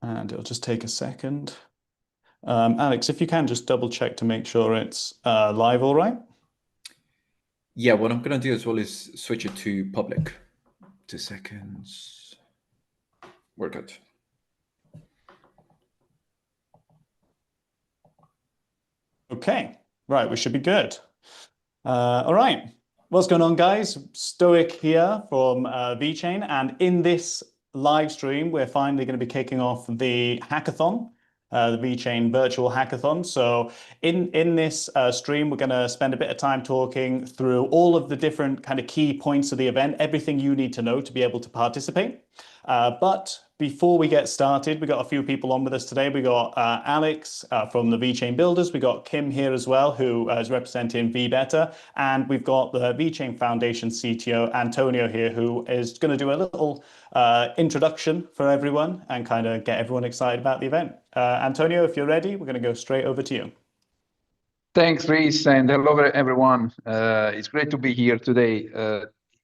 and it'll just take a second. Alex, if you can just double check to make sure it's live all right. Yeah, what I'm going to do as well is switch it to public. 2 seconds. We're good. Okay, right, we should be good. All right, what's going on, guys? Stoic here from VeChain, and in this live stream, we're finally going to be kicking off the hackathon, the VeChain virtual hackathon. So in this stream, we're going to spend a bit of time talking through all of the different kind of key points of the event, everything you need to know to be able to participate. But before we get started, we got a few people on with us today. We got Alex from the VeChain Builders. We got Kim here as well, who is representing VBetter. And we've got the VeChain Foundation CTO, Antonio, here, who is going to do a little introduction for everyone and kind of get everyone excited about the event. Antonio, if you're ready, we're going to go straight over to you. Thanks, Reese, and hello, everyone. It's great to be here today.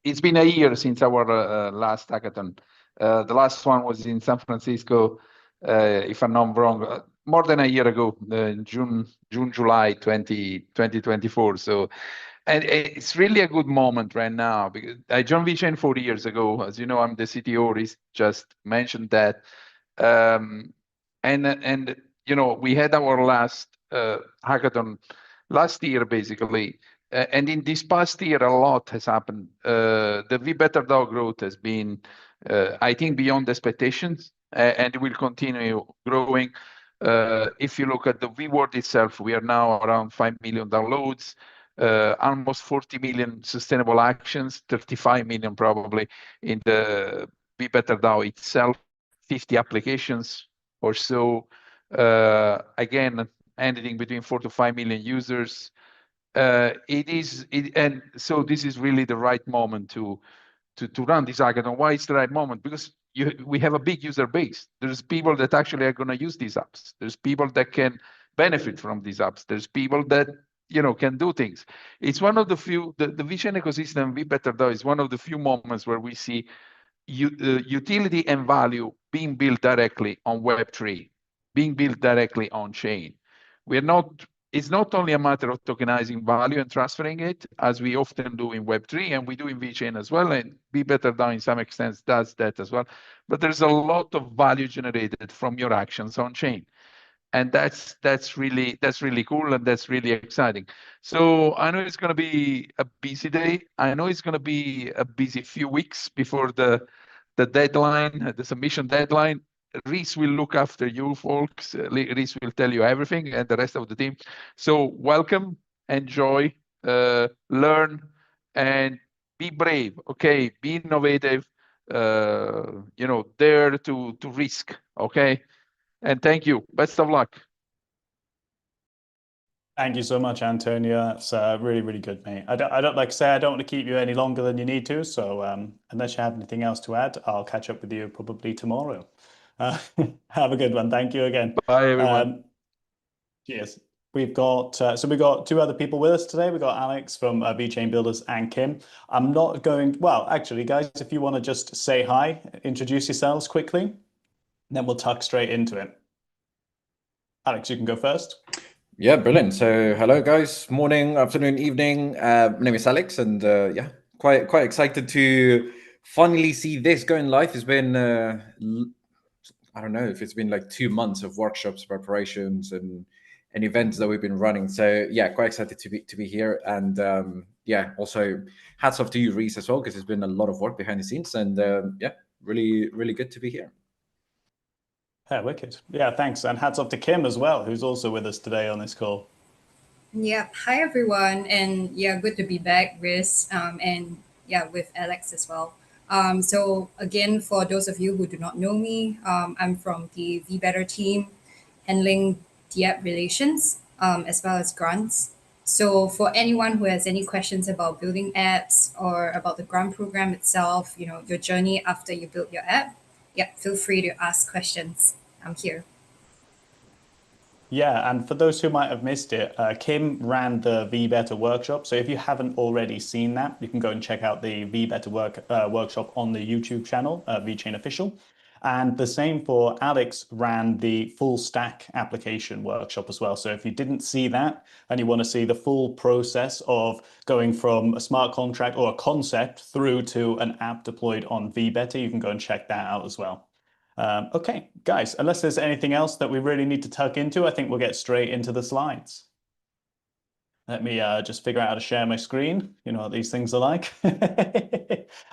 It's been a year since our last hackathon. The last one was in San Francisco, if I'm not wrong, more than a year ago, July 2024. So, and it's really a good moment right now because I joined VeChain 4 years ago. As you know, I'm the CTO. Reese just mentioned that, and you know, we had our last hackathon last year, basically. And in this past year, a lot has happened. The VBetter DAO growth has been, I think, beyond expectations, and it will continue growing. If you look at the VWorld itself, we are now around 5 million downloads, almost 40 million sustainable actions, 35 million probably in the VBetter DAO itself, 50 applications or so. Again, anything between 4 to 5 million users. And so this is really the right moment to run this hackathon. Why is the right moment? Because we have a big user base. There's people that actually are going to use these apps. There's people that can benefit from these apps. There's people that can do things. It's one of the few. The VeChain ecosystem, VBetter is one of the few moments where we see utility and value being built directly on Web3, being built directly on chain. It's not only a matter of tokenizing value and transferring it, as we often do in Web3, and we do in VeChain as well, and VBetter in some extent does that as well. But there's a lot of value generated from your actions on chain. And that's really cool, and that's really exciting. So I know it's going to be a busy day. I know it's going to be a busy few weeks before the deadline, the submission deadline. Reese will look after you folks. Reese will tell you everything, and the rest of the team. So welcome, enjoy, learn, and be brave. Okay, be innovative. Dare to risk. Okay. And thank you. Best of luck. Thank you so much, Antonio. That's really, really good, mate. I don't like I say, I don't want to keep you any longer than you need to. So unless you have anything else to add, I'll catch up with you probably tomorrow. Have a good one. Thank you again. Bye, everyone. Cheers. We've got two other people with us today. We've got Alex from VeChain Builders and Kim. I'm not going, well, actually, guys, if you want to just say hi, introduce yourselves quickly, then we'll tuck straight into it. Alex, you can go first. Yeah, brilliant. So hello, guys. Morning, afternoon, evening. My name is Alex, and yeah, quite excited to finally see this going live. It's been I don't know if it's been like 2 months of workshops, preparations, and events that we've been running. So yeah, quite excited to be here. And yeah, also hats off to you, Reese, as well, because it's been a lot of work behind the scenes. And yeah, really good to be here. Yeah, wicked. Yeah, thanks. And hats off to Kim as well, who's also with us today on this call. Yeah, hi everyone, and yeah, good to be back, Riz, and yeah, with Alex as well. So again, for those of you who do not know me, I'm from the VBetter team, handling the app relations as well as grants. So for anyone who has any questions about building apps or about the grant program itself, your journey after you build your app, yeah, feel free to ask questions. I'm here. Yeah, and for those who might have missed it, Kim ran the VBetter workshop. So if you haven't already seen that, you can go and check out the VBetter workshop on the YouTube channel, VeChain Official. And the same for Alex ran the full stack application workshop as well. So if you didn't see that and you want to see the full process of going from a smart contract or a concept through to an app deployed on VBetter, you can go and check that out as well. Okay, guys, unless there's anything else that we really need to tuck into, I think we'll get straight into the slides. Let me just figure out how to share my screen. You know what these things are like.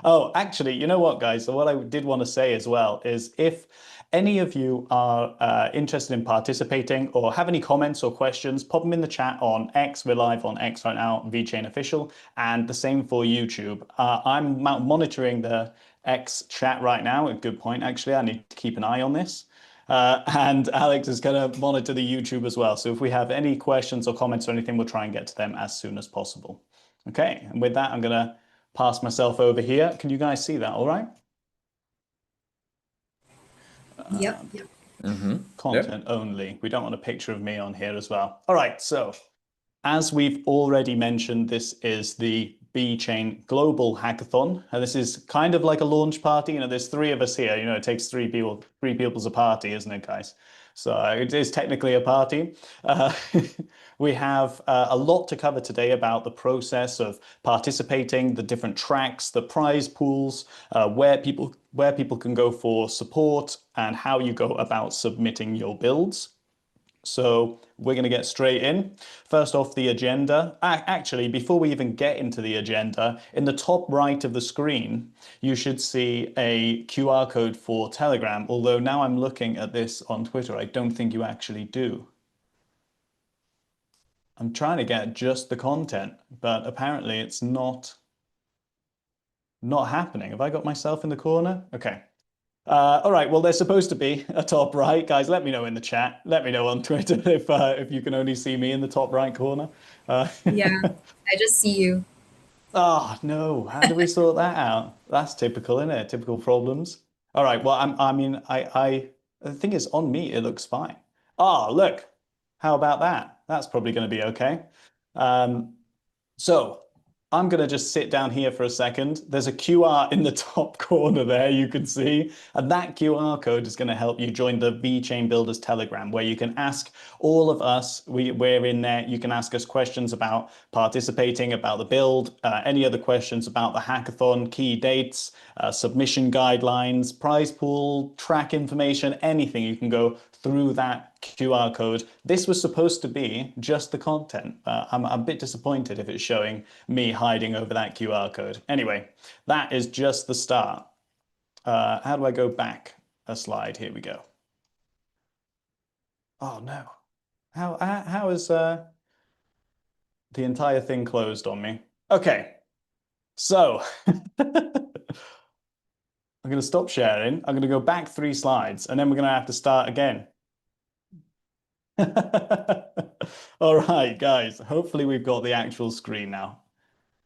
Oh, actually, you know what, guys? So what I did want to say as well is if any of you are interested in participating or have any comments or questions, pop them in the chat on X. We're live on X right now, VeChain Official, and the same for YouTube. I'm monitoring the X chat right now. A good point, actually. I need to keep an eye on this. And Alex is going to monitor the YouTube as well. So if we have any questions or comments or anything, we'll try and get to them as soon as possible. Okay, and with that, I'm going to pass myself over here. Can you guys see that all right? Yep. Content only. We don't want a picture of me on here as well. All right, so as we've already mentioned, this is the VeChain Global Hackathon. And this is kind of like a launch party. You know, there's three of us here. You know, it takes three people's a party, isn't it, guys? So it is technically a party. We have a lot to cover today about the process of participating, the different tracks, the prize pools, where people can go for support, and how you go about submitting your builds. So we're going to get straight in. First off, the agenda. Actually, before we even get into the agenda, in the top right of the screen, you should see a QR code for Telegram. Although now I'm looking at this on Twitter, I don't think you actually do. I'm trying to get just the content, but apparently it's not happening. Have I got myself in the corner? Okay. All right, well, there's supposed to be a top right. Guys, let me know in the chat. Let me know on Twitter if you can only see me in the top right corner. Yeah, I just see you. Oh, no. How do we sort that out? That's typical, isn't it? Typical problems. All right, well, the thing is, on me, it looks fine. Oh, look. How about that? That's probably going to be okay. So I'm going to just sit down here for a second. There's a QR in the top corner there, you can see. And that QR code is going to help you join the VeChain Builders Telegram, where you can ask all of us, we're in there, you can ask us questions about participating, about the build, any other questions about the hackathon, key dates, submission guidelines, prize pool, track information, anything. You can go through that QR code. This was supposed to be just the content. I'm a bit disappointed if it's showing me hiding over that QR code. Anyway, that is just the start. How do I go back a slide? Here we go. Oh no. How is the entire thing closed on me? Okay. So I'm going to stop sharing. I'm going to go back 3 slides and then we're going to have to start again. All right, guys, hopefully we've got the actual screen now.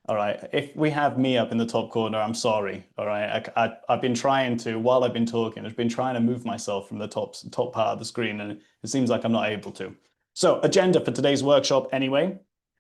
All right, if we have me up in the top corner, I'm sorry. All right, I've been trying to, while I've been talking, I've been trying to move myself from the top part of the screen, and it seems like I'm not able to. So, agenda for today's workshop anyway.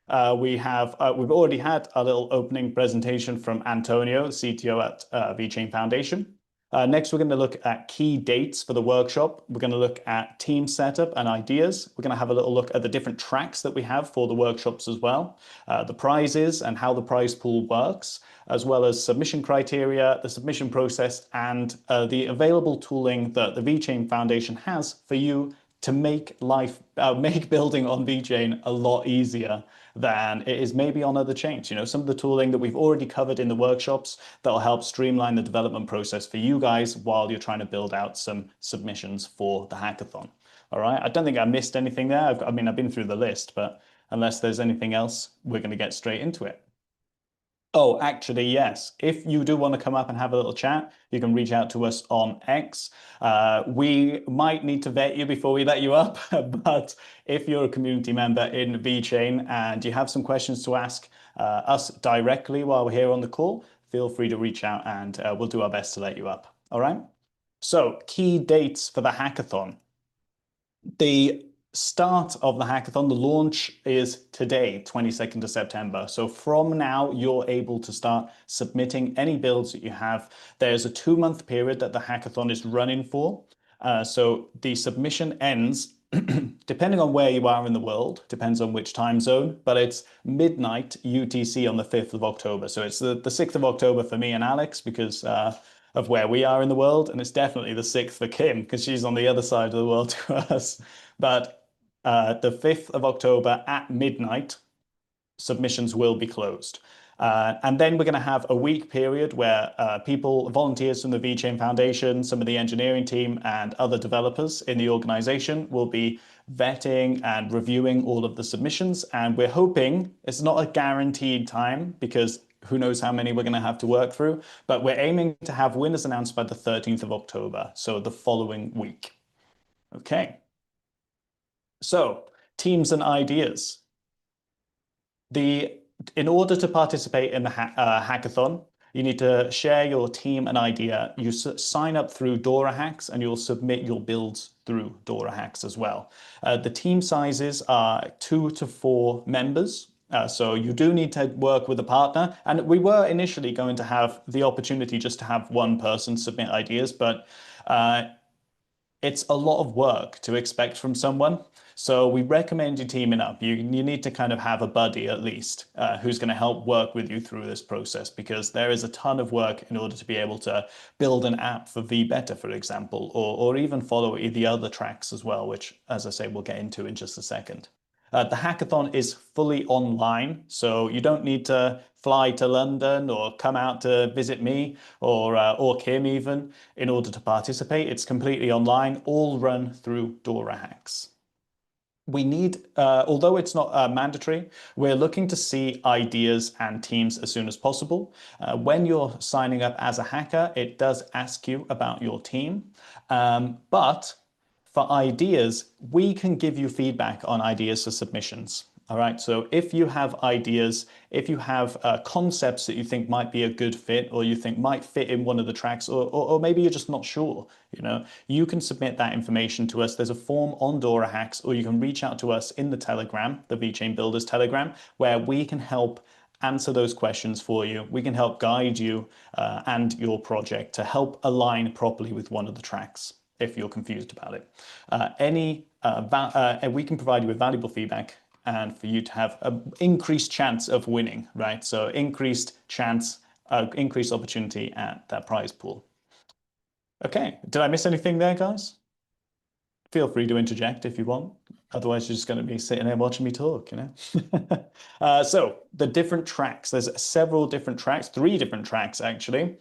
We've already had a little opening presentation from Antonio, CTO at VeChain Foundation. Next, we're going to look at key dates for the workshop. We're going to look at team setup and ideas. We're going to have a little look at the different tracks that we have for the workshops as well, the prizes and how the prize pool works, as well as submission criteria, the submission process, and the available tooling that the VeChain Foundation has for you to make building on VeChain a lot easier than it is maybe on other chains. You know, some of the tooling that we've already covered in the workshops that will help streamline the development process for you guys while you're trying to build out some submissions for the hackathon. All right, I don't think I missed anything there. I've been through the list, but unless there's anything else, we're going to get straight into it. Oh, actually, yes. If you do want to come up and have a little chat, you can reach out to us on X. We might need to vet you before we let you up, but if you're a community member in VeChain and you have some questions to ask us directly while we're here on the call, feel free to reach out and we'll do our best to let you up. All right? So, key dates for the hackathon. The start of the hackathon, the launch is today, 22nd of September. So from now, you're able to start submitting any builds that you have. There's a 2-month period that the hackathon is running for. So the submission ends, depending on where you are in the world, depends on which time zone, but it's midnight UTC on the 5th of October. So it's the 6th of October for me and Alex because of where we are in the world. And it's definitely the 6th for Kim because she's on the other side of the world to us. But the 5th of October at midnight, submissions will be closed. And then we're going to have a week period where volunteers from the VeChain Foundation, some of the engineering team, and other developers in the organization will be vetting and reviewing all of the submissions. And we're hoping, it's not a guaranteed time because who knows how many we're going to have to work through, but we're aiming to have winners announced by the 13th of October, so the following week. Okay. So, teams and ideas. In order to participate in the hackathon, you need to share your team and idea. You sign up through DoraHacks and you'll submit your builds through DoraHacks as well. The team sizes are 2 to 4 members. So you do need to work with a partner. And we were initially going to have the opportunity just to have one person submit ideas, but it's a lot of work to expect from someone. So we recommend you teaming up. You need to kind of have a buddy at least who's going to help work with you through this process, because there is a ton of work in order to be able to build an app for VBeta, for example, or even follow the other tracks as well, which, as I say, we'll get into in just a second. The hackathon is fully online, so you don't need to fly to London or come out to visit me or Kim even in order to participate. It's completely online, all run through DoraHacks. We need, although it's not mandatory, we're looking to see ideas and teams as soon as possible. When you're signing up as a hacker, it does ask you about your team, but for ideas, we can give you feedback on ideas for submissions. All right, so if you have ideas, if you have concepts that you think might be a good fit, or you think might fit in one of the tracks, or maybe you're just not sure, you can submit that information to us. There's a form on DoraHacks, or you can reach out to us in the Telegram, the VeChain Builders Telegram, where we can help answer those questions for you. We can help guide you and your project to help align properly with one of the tracks if you're confused about it. We can provide you with valuable feedback and for you to have an increased chance of winning, right? So increased chance, increased opportunity at that prize pool. Okay, did I miss anything there, guys? Feel free to interject if you want. Otherwise, you're just going to be sitting there watching me talk, So the different tracks, there's several different tracks, 3 different tracks actually.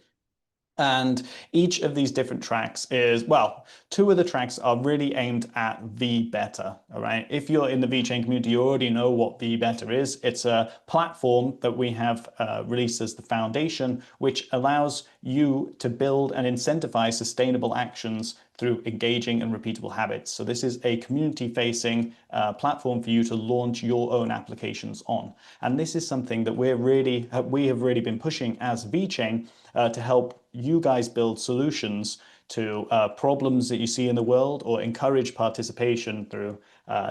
And each of these different tracks is, well, 2 of the tracks are really aimed at VBeta, all right? If you're in the VeChain community, you already know what VBeta is. It's a platform that we have released as the foundation, which allows you to build and incentivize sustainable actions through engaging and repeatable habits. So this is a community-facing platform for you to launch your own applications on. And this is something that we have really been pushing as VeChain to help you guys build solutions to problems that you see in the world, or encourage participation through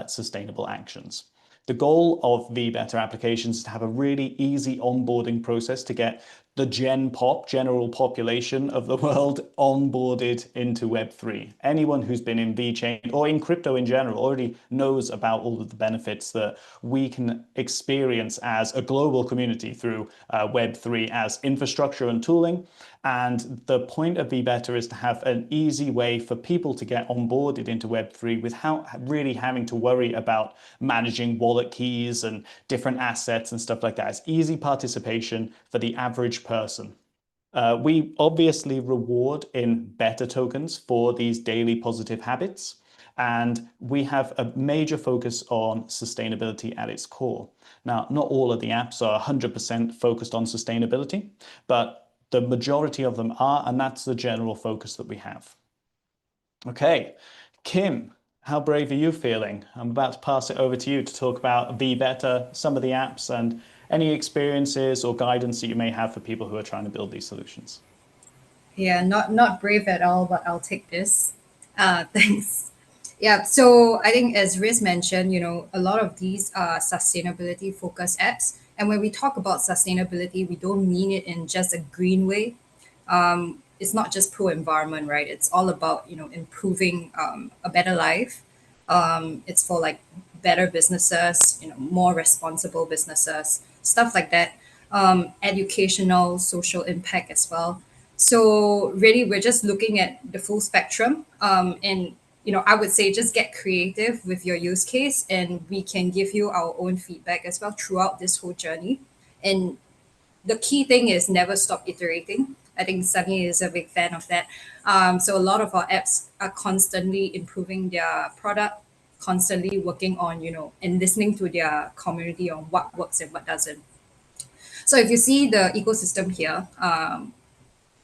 sustainable actions. The goal of VBeta applications is to have a really easy onboarding process to get the general population of the world onboarded into Web3. Anyone who's been in VeChain or in crypto in general already knows about all of the benefits that we can experience as a global community through Web3 as infrastructure and tooling. And the point of VBeta is to have an easy way for people to get onboarded into Web3 without really having to worry about managing wallet keys and different assets and stuff like that. It's easy participation for the average person. We obviously reward in beta tokens for these daily positive habits, and we have a major focus on sustainability at its core. Now, not all of the apps are 100% focused on sustainability, but the majority of them are, and that's the general focus that we have. Okay, Kim, how brave are you feeling? I'm about to pass it over to you to talk about VBeta, some of the apps, and any experiences or guidance that you may have for people who are trying to build these solutions. Yeah, not brave at all, but I'll take this. Thanks. Yeah, so I think as Riz mentioned, a lot of these are sustainability focused apps. And when we talk about sustainability, we don't mean it in just a green way. It's not just pro environment, right? It's all about, improving a better life. It's for like better businesses, more responsible businesses, stuff like that. Educational, social impact as well. So really, we're just looking at the full spectrum, and I would say just get creative with your use case, and we can give you our own feedback as well throughout this whole journey. And the key thing is never stop iterating. I think Sunny is a big fan of that. So a lot of our apps are constantly improving their product, constantly working on, and listening to their community on what works and what doesn't. So if you see the ecosystem here,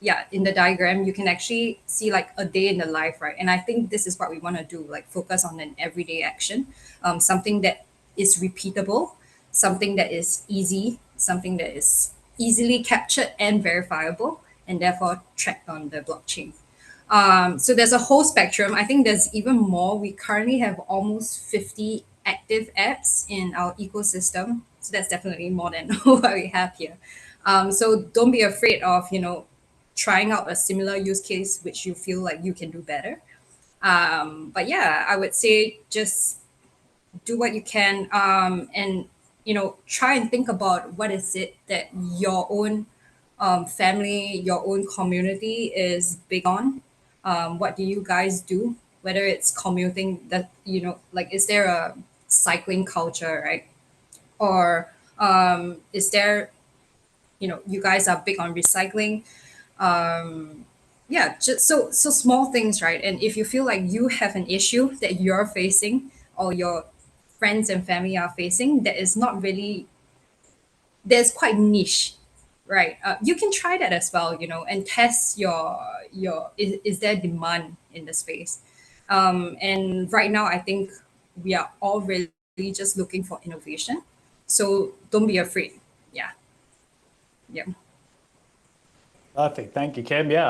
yeah, in the diagram, you can actually see like a day in the life, right? And I think this is what we want to do, like focus on an everyday action, something that is repeatable, something that is easy, something that is easily captured and verifiable, and therefore tracked on the blockchain. So there's a whole spectrum. I think there's even more. We currently have almost 50 active apps in our ecosystem. So that's definitely more than what we have here. So don't be afraid of, trying out a similar use case which you feel like you can do better. But yeah, I would say just do what you can, and try and think about what is it that your own family, your own community is big on. What do you guys do? Whether it's commuting, that like, is there a cycling culture, right? Or is there, you guys are big on recycling. Yeah, just so small things, right? And if you feel like you have an issue that you're facing, or your friends and family are facing, that is not really, that's quite niche, right? You can try that as well, and test your is there demand in the space. And right now I think we are all really just looking for innovation, so don't be afraid. Yeah. Yeah. Perfect. Thank you, Kim. Yeah,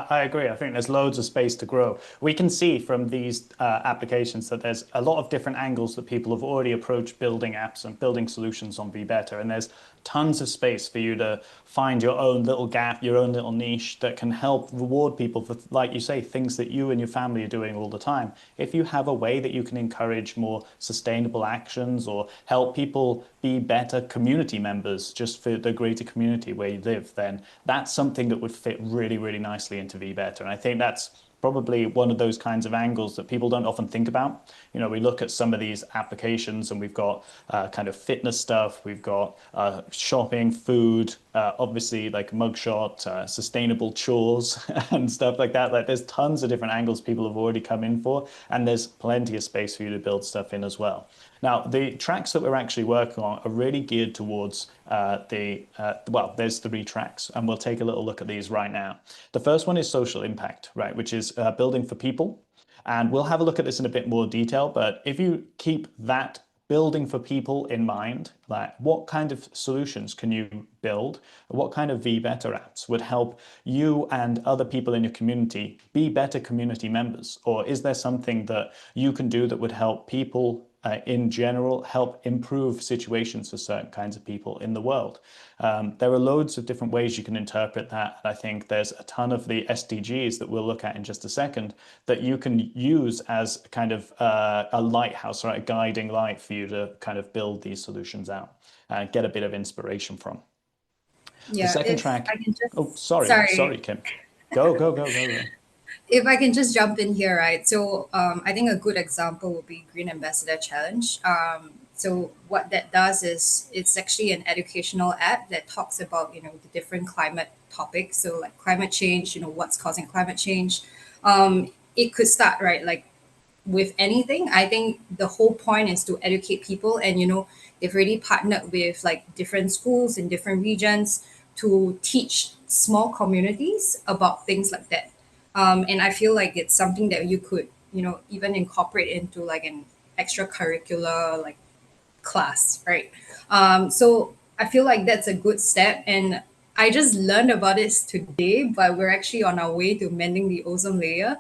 I agree. I think there's loads of space to grow. We can see from these applications that there's a lot of different angles that people have already approached building apps and building solutions on VBetter. And there's tons of space for you to find your own little gap, your own little niche that can help reward people for, like you say, things that you and your family are doing all the time. If you have a way that you can encourage more sustainable actions or help people be better community members just for the greater community where you live, then that's something that would fit really, really nicely into VBetter. And I think that's probably one of those kinds of angles that people don't often think about. We look at some of these applications and we've got kind of fitness stuff, we've got shopping, food, obviously like mugshot, sustainable chores and stuff like that. Like there's tons of different angles people have already come in for, and there's plenty of space for you to build stuff in as well. Now, the tracks that we're actually working on are really geared towards well, there's 3 tracks, and we'll take a little look at these right now. The first one is social impact, right, which is building for people. And we'll have a look at this in a bit more detail, but if you keep that building for people in mind, like what kind of solutions can you build? What kind of VBetter apps would help you and other people in your community be better community members? Or is there something that you can do that would help people in general, help improve situations for certain kinds of people in the world? There are loads of different ways you can interpret that. I think there's a ton of the SDGs that we'll look at in just a second that you can use as kind of a lighthouse, or a guiding light for you to kind of build these solutions out and get a bit of inspiration from. Yeah, The second if track. I can just, Oh, sorry, Kim. Go. if I can just jump in here, right? So I think a good example would be Green Ambassador Challenge. So what that does is it's actually an educational app that talks about the different climate topics. So like climate change, what's causing climate change. It could start right like with anything. I think the whole point is to educate people, and they've already partnered with like different schools in different regions to teach small communities about things like that. And I feel like it's something that you could even incorporate into like an extracurricular like class, right? So I feel like that's a good step, and I just learned about this today, but we're actually on our way to mending the ozone layer.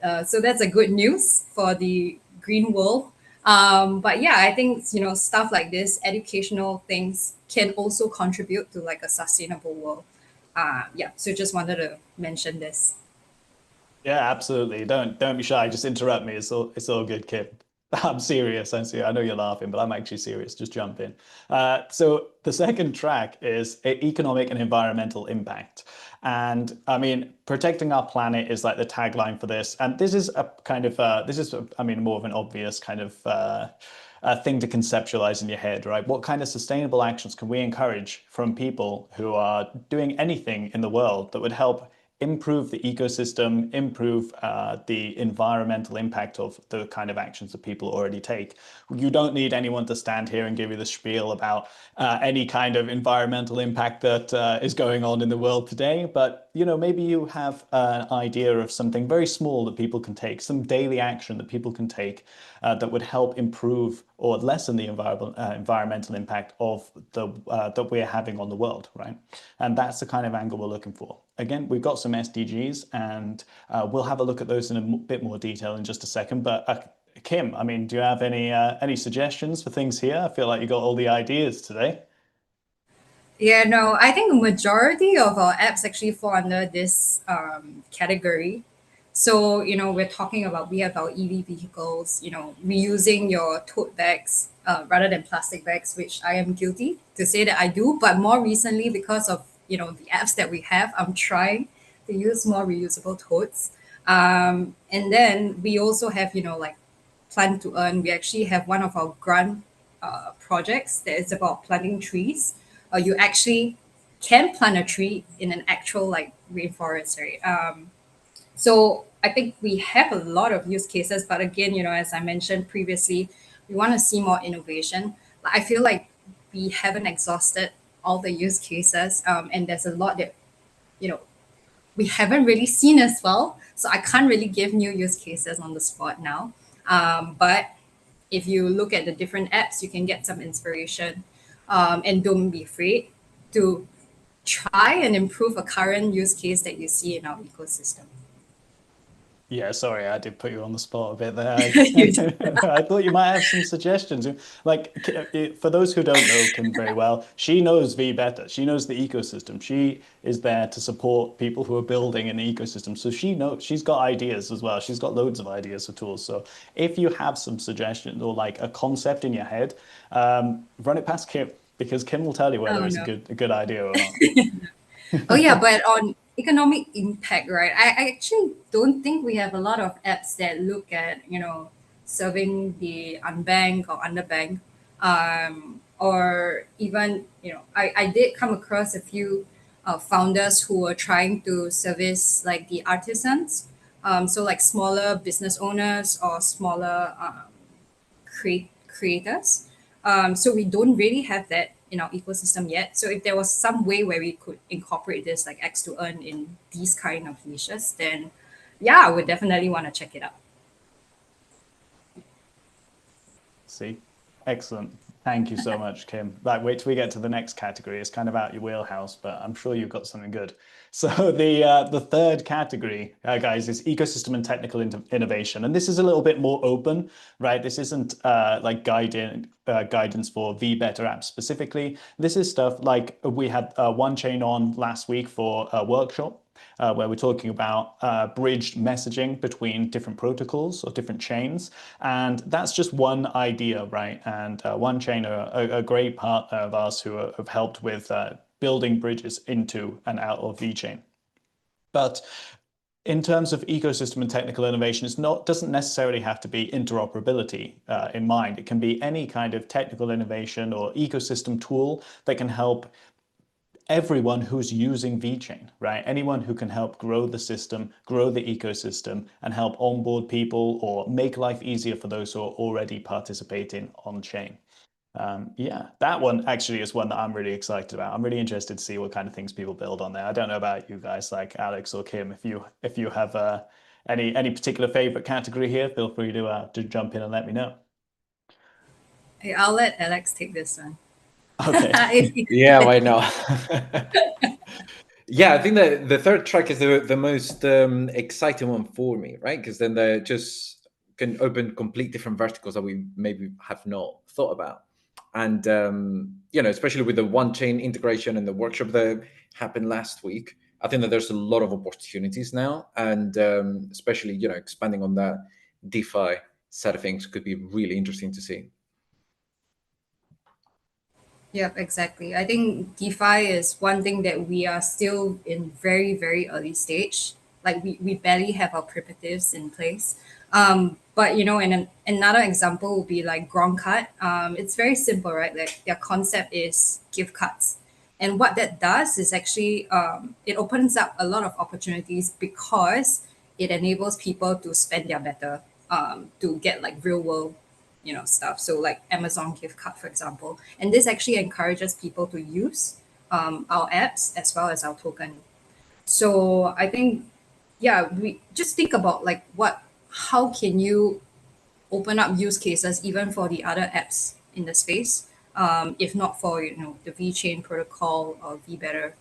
So that's a good news for the green world. But yeah, I think stuff like this, educational things, can also contribute to like a sustainable world. Yeah, so just wanted to mention this. Yeah, absolutely. Don't be shy. Just interrupt me. It's all good, Kim. I'm serious. I'm serious. I know you're laughing, but I'm actually serious. Just jump in. So the second track is economic and environmental impact. And I mean, protecting our planet is like the tagline for this. And this is a kind of I mean, more of an obvious kind of thing to conceptualize in your head, right? What kind of sustainable actions can we encourage from people who are doing anything in the world that would help improve the ecosystem, improve the environmental impact of the kind of actions that people already take. You don't need anyone to stand here and give you the spiel about any kind of environmental impact that is going on in the world today, but maybe you have an idea of something very small that people can take, some daily action that people can take that would help improve or lessen the environmental impact of the that we're having on the world, right? And that's the kind of angle we're looking for. Again, we've got some SDGs, and we'll have a look at those in a bit more detail in just a second. But Kim, I mean, do you have any suggestions for things here? I feel like you got all the ideas today. Yeah, no, I think the majority of our apps actually fall under this category. So, we're talking about we have our EV vehicles, reusing your tote bags rather than plastic bags, which I am guilty to say that I do. But more recently, because of, the apps that we have, I'm trying to use more reusable totes. And then we also have, like Plant to Earn. We actually have one of our grant projects that is about planting trees. You actually can plant a tree in an actual like rainforest, right? So I think we have a lot of use cases, but again, as I mentioned previously, we want to see more innovation. I feel like we haven't exhausted all the use cases, and there's a lot that you know we haven't really seen as well. So I can't really give new use cases on the spot now. But if you look at the different apps, you can get some inspiration, and don't be afraid to try and improve a current use case that you see in our ecosystem. Yeah, sorry, I did put you on the spot a bit there. You did. I thought you might have some suggestions. Like, for those who don't know Kim very well, she knows V better. She knows the ecosystem. She is there to support people who are building an ecosystem. So she knows, she's got ideas as well. She's got loads of ideas for tools. So if you have some suggestions or like a concept in your head, run it past Kim, because Kim will tell you whether Oh it's no. a good idea or not. Oh yeah, but on economic impact, right? I actually don't think we have a lot of apps that look at, serving the unbanked or underbanked. Or even, I did come across a few founders who were trying to service like the artisans. So like smaller business owners or smaller creators. So we don't really have that in our ecosystem yet. So if there was some way where we could incorporate this like X to Earn in these kind of niches, then yeah, I would definitely want to check it out. See, excellent. Thank you so much, Kim. Like, wait till we get to the next category. It's kind of out your wheelhouse, but I'm sure you've got something good. So the third category, guys, is ecosystem and technical innovation, and this is a little bit more open, right? This isn't like guidance for VBetter apps specifically. This is stuff like we had VeChain on last week for a workshop, where we're talking about bridged messaging between different protocols or different chains. And that's just one idea, right? And VeChain are a great partner of ours who have helped with building bridges into and out of VeChain. But in terms of ecosystem and technical innovation, doesn't necessarily have to be interoperability in mind. It can be any kind of technical innovation or ecosystem tool that can help everyone who's using VeChain, right? Anyone who can help grow the system, grow the ecosystem, and help onboard people or make life easier for those who are already participating on chain. Yeah, that one actually is one that I'm really excited about. I'm really interested to see what kind of things people build on there. I don't know about you guys, like Alex or Kim. If you have any particular favorite category here, feel free to jump in and let me know. Hey, I'll let Alex take this one. Okay. Yeah, why not? Yeah, I think that the third track is the most exciting one for me, right? Because then they just can open complete different verticals that we maybe have not thought about. And especially with the one chain integration and the workshop that happened last week, I think that there's a lot of opportunities now, and especially expanding on that DeFi side of things could be really interesting to see. Yep, exactly. I think DeFi is one thing that we are still in very, very early stage. Like we barely have our primitives in place. But and another example would be like Gronk Card. It's very simple, right? Like their concept is gift cards. And what that does is actually it opens up a lot of opportunities because it enables people to spend their better, to get like real world stuff, so like Amazon gift card, for example. And this actually encourages people to use our apps as well as our token. So I think, yeah, we just think about like how can you open up use cases even for the other apps in the space, if not for the VeChain protocol or VBetter.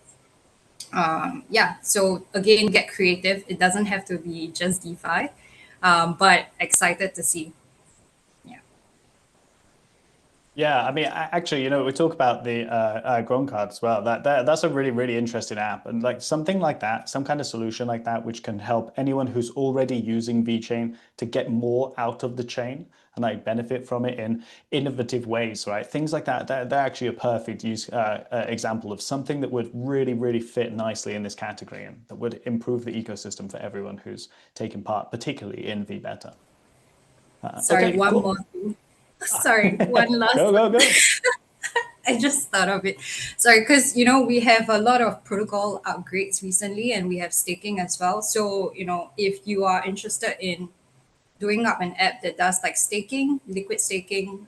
Yeah, so again, get creative. It doesn't have to be just DeFi, but excited to see. Yeah. Yeah, I mean, actually, we talk about the Gron card as well. That's a really, really interesting app, and like something like that, some kind of solution like that, which can help anyone who's already using VeChain to get more out of the chain and like benefit from it in innovative ways, right? Things like that. They're actually a perfect example of something that would really, really fit nicely in this category and that would improve the ecosystem for everyone who's taking part, particularly in VBeta. Sorry, Okay, one cool. more thing. Sorry, one last. Go. I just thought of it. Sorry, because we have a lot of protocol upgrades recently, and we have staking as well. So if you are interested in doing up an app that does like staking, liquid staking,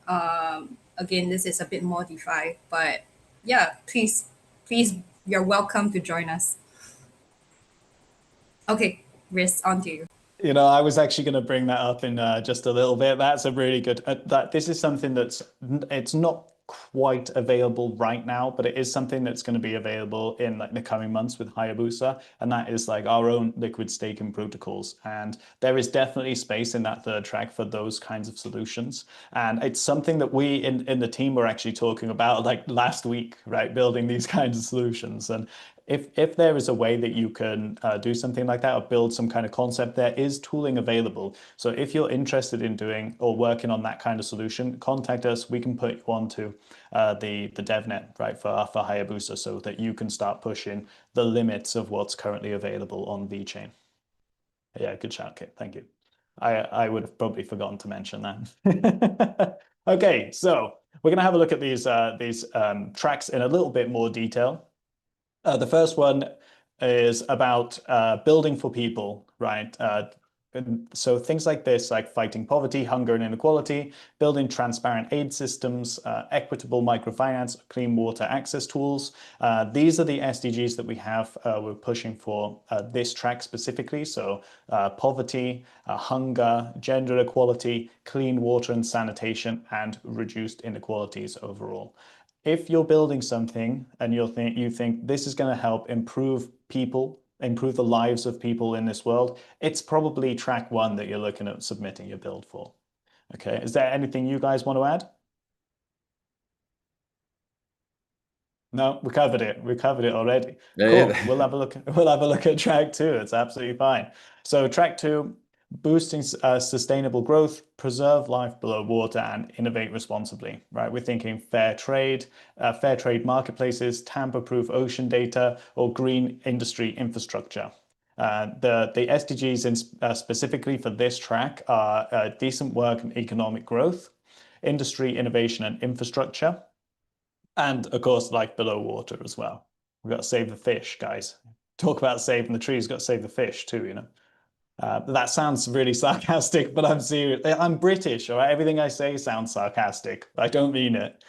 again, this is a bit more DeFi, but yeah, please, you're welcome to join us. Okay, Riz, on to you. I was actually going to bring that up in just a little bit. That's a really good. That this is something it's not quite available right now, but it is something that's going to be available in like the coming months with Hayabusa, and that is like our own liquid staking protocols. And there is definitely space in that third track for those kinds of solutions. And it's something that we in the team were actually talking about like last week, right? Building these kinds of solutions. And if there is a way that you can do something like that or build some kind of concept, there is tooling available. So if you're interested in doing or working on that kind of solution, contact us. We can put you onto the DevNet, right, for Hayabusa, so that you can start pushing the limits of what's currently available on VeChain. Yeah, good shout, Kit. Thank you. I would have probably forgotten to mention that. Okay, so we're going to have a look at these tracks in a little bit more detail. The first one is about building for people, right? So things like this, like fighting poverty, hunger, and inequality, building transparent aid systems, equitable microfinance, clean water access tools. These are the SDGs that we have. We're pushing for this track specifically. So poverty, hunger, gender equality, clean water and sanitation, and reduced inequalities overall. If you're building something and you think this is going to help improve people, improve the lives of people in this world, it's probably track one that you're looking at submitting your build for. Okay, is there anything you guys want to add? No, we covered it. We covered it already. Yeah, Cool. yeah. We'll have a look. We'll have a look at track two. It's absolutely fine. So track two, boosting sustainable growth, preserve life below water, and innovate responsibly. Right? We're thinking fair trade marketplaces, tamper-proof ocean data, or green industry infrastructure. The SDGs specifically for this track are decent work and economic growth, industry innovation and infrastructure, and of course, life below water as well. We've got to save the fish, guys. Talk about saving the trees, got to save the fish too, that sounds really sarcastic, but I'm serious. I'm British, all right? Everything I say sounds sarcastic. I don't mean it.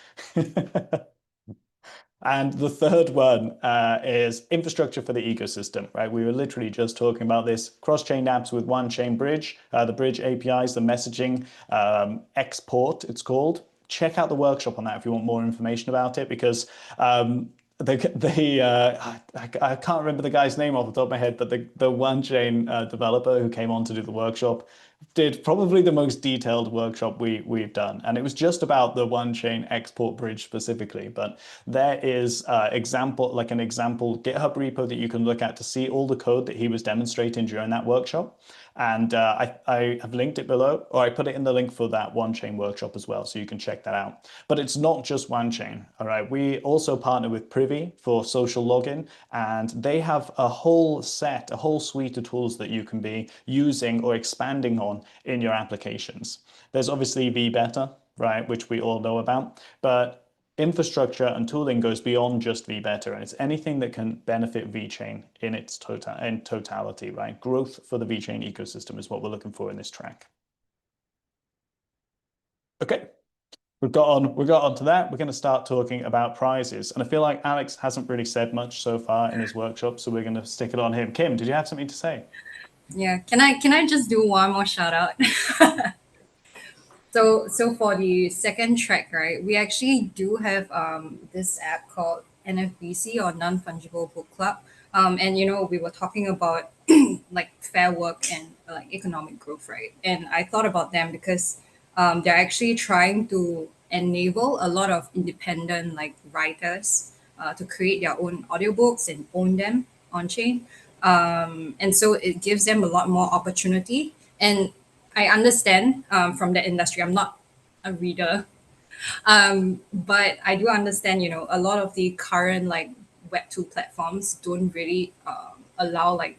And the third one is infrastructure for the ecosystem, right? We were literally just talking about this. Cross-chain apps with one-chain bridge, the bridge APIs, the messaging export, it's called. Check out the workshop on that if you want more information about it, because I can't remember the guy's name off the top of my head, but the VeChain developer who came on to do the workshop did probably the most detailed workshop we've done, and it was just about the VeChain export bridge specifically. But there is an example GitHub repo that you can look at to see all the code that he was demonstrating during that workshop. And I have linked it below, or I put it in the link for that VeChain workshop as well, so you can check that out. But it's not just VeChain, all right? We also partner with Privy for social login, and they have a whole suite of tools that you can be using or expanding on in your applications. There's obviously VBeta, right, which we all know about, but infrastructure and tooling goes beyond just VBeta, and it's anything that can benefit VeChain in its totality, right? Growth for the VeChain ecosystem is what we're looking for in this track. Okay, we've got on to that. We're going to start talking about prizes, and I feel like Alex hasn't really said much so far in his workshop, so we're going to stick it on him. Kim, did you have something to say? Yeah, can I just do one more shout out? So for the second track, right, we actually do have this app called NFBC, or Non-Fungible Book Club. And we were talking about like fair work and like economic growth, right? And I thought about them because they're actually trying to enable a lot of independent like writers to create their own audiobooks and own them on chain. And so it gives them a lot more opportunity. And I understand from the industry. I'm not a reader, but I do understand. A lot of the current like Web2 platforms don't really allow like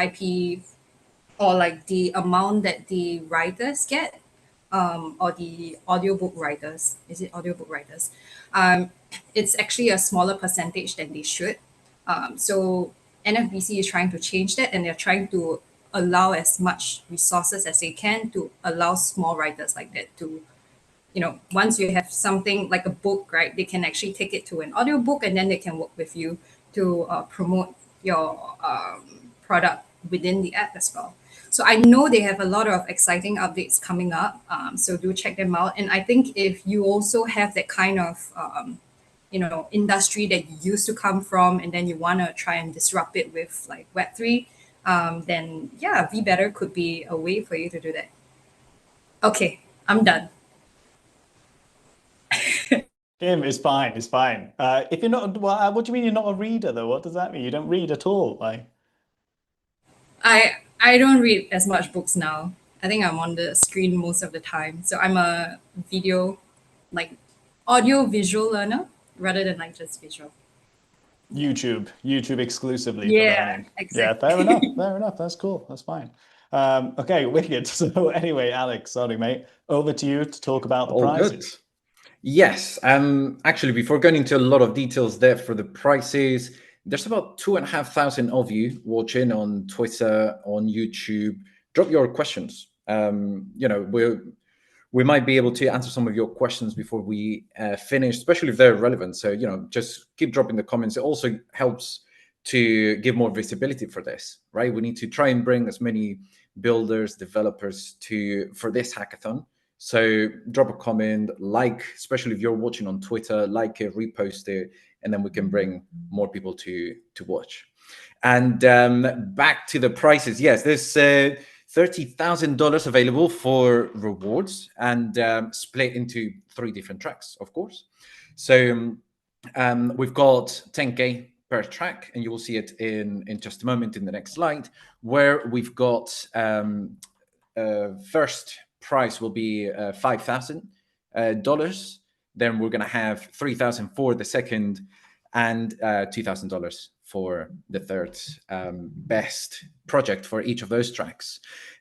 IP, or like the amount that the writers get, or the audiobook writers. Is it audiobook writers? It's actually a smaller percentage than they should. So NFBC is trying to change that, and they're trying to allow as much resources as they can to allow small writers like that to, once you have something like a book, right, they can actually take it to an audiobook, and then they can work with you to promote your product within the app as well. So I know they have a lot of exciting updates coming up. So do check them out. And I think if you also have that kind of industry that you used to come from, and then you want to try and disrupt it with like Web3, then yeah, VBetter could be a way for you to do that. Okay, I'm done. Kim, it's fine. It's fine. If you're not, well, what do you mean you're not a reader though? What does that mean? You don't read at all? Like, I don't read as much books now. I think I'm on the screen most of the time. So I'm a video, like audio visual learner rather than like just visual. YouTube exclusively for Yeah, learning. exactly. Yeah, fair enough. Fair enough. That's cool. That's fine. Okay, wicked. So anyway, Alex, sorry, mate. Over to you to talk about the All good. prizes. Yes. Actually, before going into a lot of details there for the prices, there's about 2,500 of you watching on Twitter, on YouTube. Drop your questions. We might be able to answer some of your questions before we finish, especially if they're relevant. So, just keep dropping the comments. It also helps to give more visibility for this, right? We need to try and bring as many builders, developers for this hackathon. So drop a comment, especially if you're watching on Twitter, like it, repost it, and then we can bring more people to watch. And back to the prices. Yes, there's $30,000 available for rewards, and split into 3 different tracks, of course. So we've got 10K per track, and you will see it in just a moment in the next slide, where we've got first price will be $5,000. Then we're going to have $3,000 for the second, and $2,000 for the third best project for each of those tracks.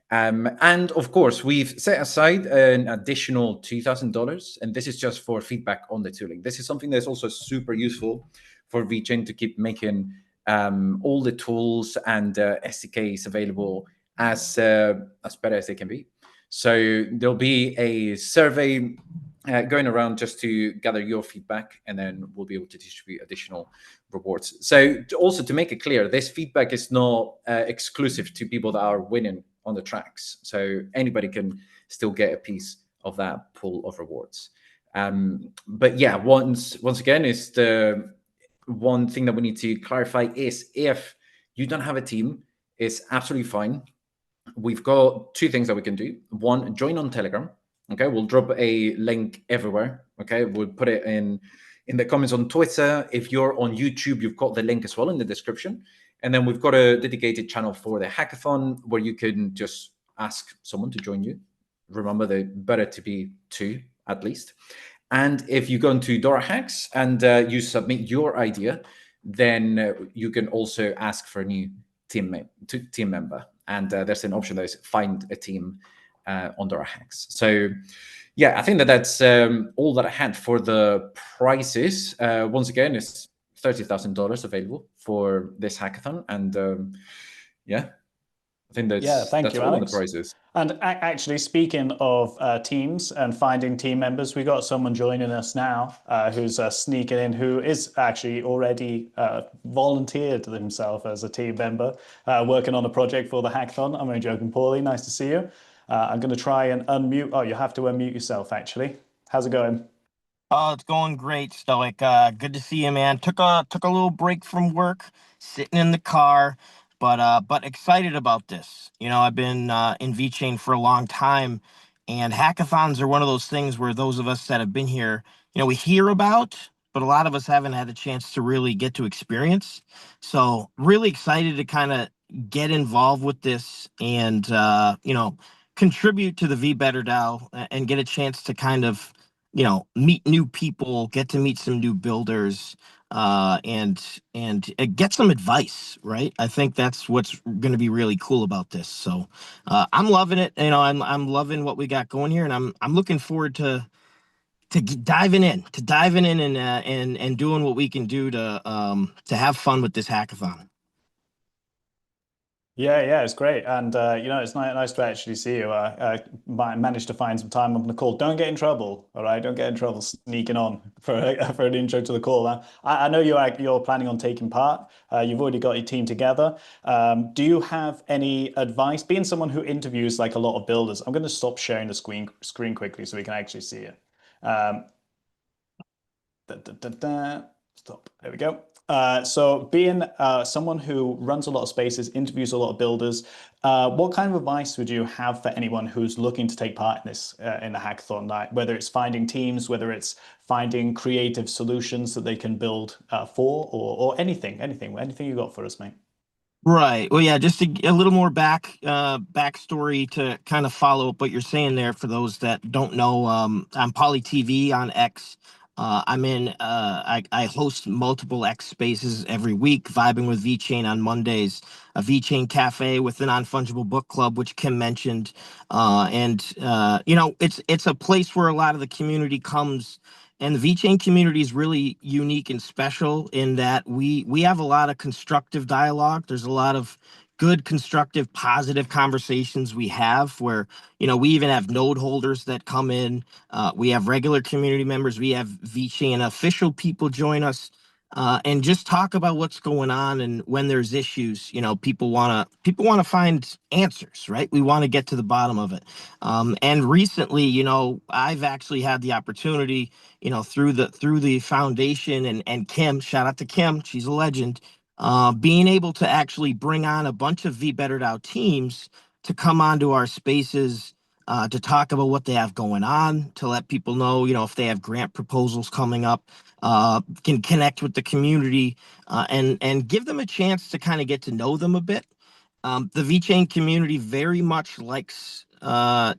And of course, we've set aside an additional $2,000, and this is just for feedback on the tooling. This is something that's also super useful for VeChain to keep making all the tools and SDKs available as better as they can be. So there'll be a survey going around just to gather your feedback, and then we'll be able to distribute additional rewards. So also to make it clear, this feedback is not exclusive to people that are winning on the tracks. So anybody can still get a piece of that pool of rewards. But yeah, once again, is one thing that we need to clarify is if you don't have a team, it's absolutely fine. We've got two things that we can do. One, join on Telegram. Okay, we'll drop a link everywhere. Okay, we'll put it in the comments on Twitter. If you're on YouTube, you've got the link as well in the description. And then we've got a dedicated channel for the hackathon where you can just ask someone to join you. Remember, they're better to be two at least. And if you go into Dora Hacks and you submit your idea, then you can also ask for a new team member. And there's an option that is find a team on Dora Hacks. So yeah, I think that's all that I had for the prices. Once again, it's $30,000 available for this hackathon. And yeah, I think that's thank you, all Alex. the prizes. And actually, speaking of teams and finding team members, we got someone joining us now who's sneaking in, who is actually already volunteered himself as a team member, working on a project for the hackathon. I'm only joking, Paulie. Nice to see you. I'm going to try and unmute. Oh, you have to unmute yourself, actually. How's it going? Oh, it's going great, Stoic. Good to see you, man. Took a little break from work, sitting in the car, but excited about this. You know, I've been in VeChain for a long time, and hackathons are one of those things where those of us that have been here, you know, we hear about, but a lot of us haven't had a chance to really get to experience. So really excited to kind of get involved with this and you know, contribute to the VBetterDAO and get a chance to kind of, you know, meet new people, get to meet some new builders, and get some advice, right? I think that's what's going to be really cool about this. So I'm loving it. You know, I'm loving what we got going here, and I'm looking forward to diving in and doing what we can do to have fun with this hackathon. Yeah, it's great. And, you know, it's nice to actually see you. I managed to find some time on the call. Don't get in trouble, all right? Don't get in trouble sneaking on for an intro to the call. I know you're planning on taking part. You've already got your team together. Do you have any advice? Being someone who interviews like a lot of builders, I'm going to stop sharing the screen quickly so we can actually see it. Stop. There we go. So being someone who runs a lot of spaces, interviews a lot of builders, what kind of advice would you have for anyone who's looking to take part in this in the hackathon, like whether it's finding teams, whether it's finding creative solutions that they can build for, or anything you got for us, mate? Right. Well, yeah, just a little more backstory to kind of follow up what you're saying there for those that don't know. I'm Poly TV on X. I host multiple X spaces every week, vibing with VeChain on Mondays, a VeChain cafe with the Non-Fungible Book Club, which Kim mentioned. You know, it's a place where a lot of the community comes. And the VeChain community is really unique and special in that we have a lot of constructive dialogue. There's a lot of good, constructive, positive conversations we have where, you know, we even have node holders that come in. We have regular community members. We have VeChain official people join us. And just talk about what's going on, and when there's issues, you know, people want to find answers, right? We want to get to the bottom of it. And recently, you know, I've actually had the opportunity, you know, through the foundation and Kim, shout out to Kim, she's a legend, being able to actually bring on a bunch of VBetterDAO teams to come onto our spaces, to talk about what they have going on, to let people know, you know, if they have grant proposals coming up, can connect with the community, and give them a chance to kind of get to know them a bit. The VeChain community very much likes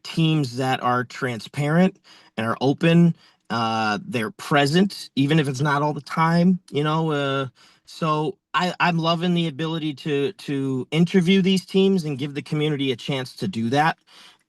teams that are transparent and are open. They're present, even if it's not all the time, you know. So I'm loving the ability to interview these teams and give the community a chance to do that.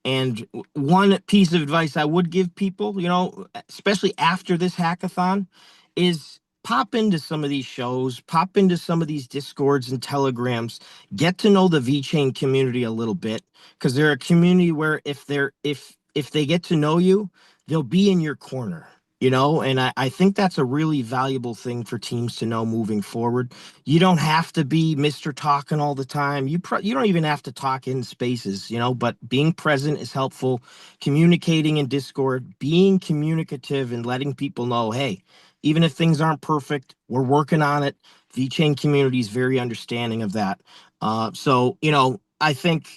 And one piece of advice I would give people, you know, especially after this hackathon, is pop into some of these shows, pop into some of these Discords and Telegrams, get to know the VeChain community a little bit, because they're a community where if they get to know you, they'll be in your corner. You know, and I think that's a really valuable thing for teams to know moving forward. You don't have to be Mr. Talking all the time. You don't even have to talk in spaces, you know, but being present is helpful. Communicating in Discord, being communicative and letting people know, hey, even if things aren't perfect, we're working on it. VeChain community is very understanding of that. So, I think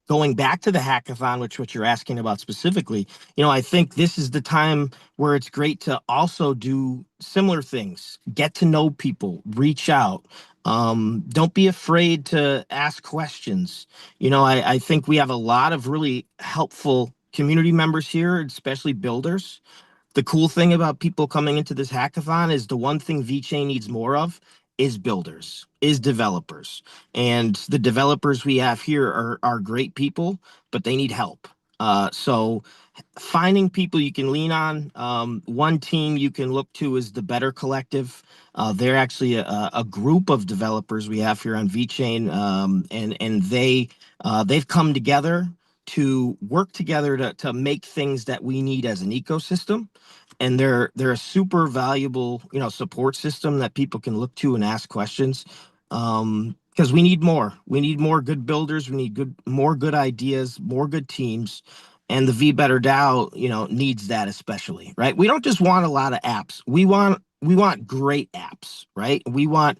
going back to the hackathon, which what you're asking about specifically, I think this is the time where it's great to also do similar things, get to know people, reach out. Don't be afraid to ask questions. I think we have a lot of really helpful community members here, especially builders. The cool thing about people coming into this hackathon is the one thing VeChain needs more of is builders, is developers. And the developers we have here are great people, but they need help. So finding people you can lean on. One team you can look to is the Better Collective. They're actually a group of developers we have here on VeChain, and they've come together to work together to make things that we need as an ecosystem. And they're a super valuable, support system that people can look to and ask questions. Because we need more. We need more good builders. We need more good ideas, more good teams. And the Better DAO, needs that especially, right? We don't just want a lot of apps. We want great apps, right? We want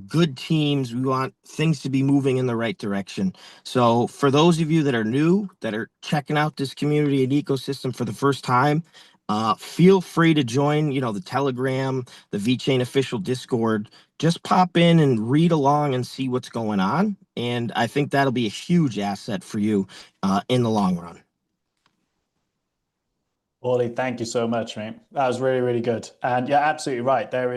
good teams. We want things to be moving in the right direction. So for those of you that are new, that are checking out this community and ecosystem for the first time, feel free to join, the Telegram, the VeChain official Discord. Just pop in and read along and see what's going on. And I think that'll be a huge asset for you in the long run. Ollie, thank you so much, mate. That was really, really good. And you're absolutely right. There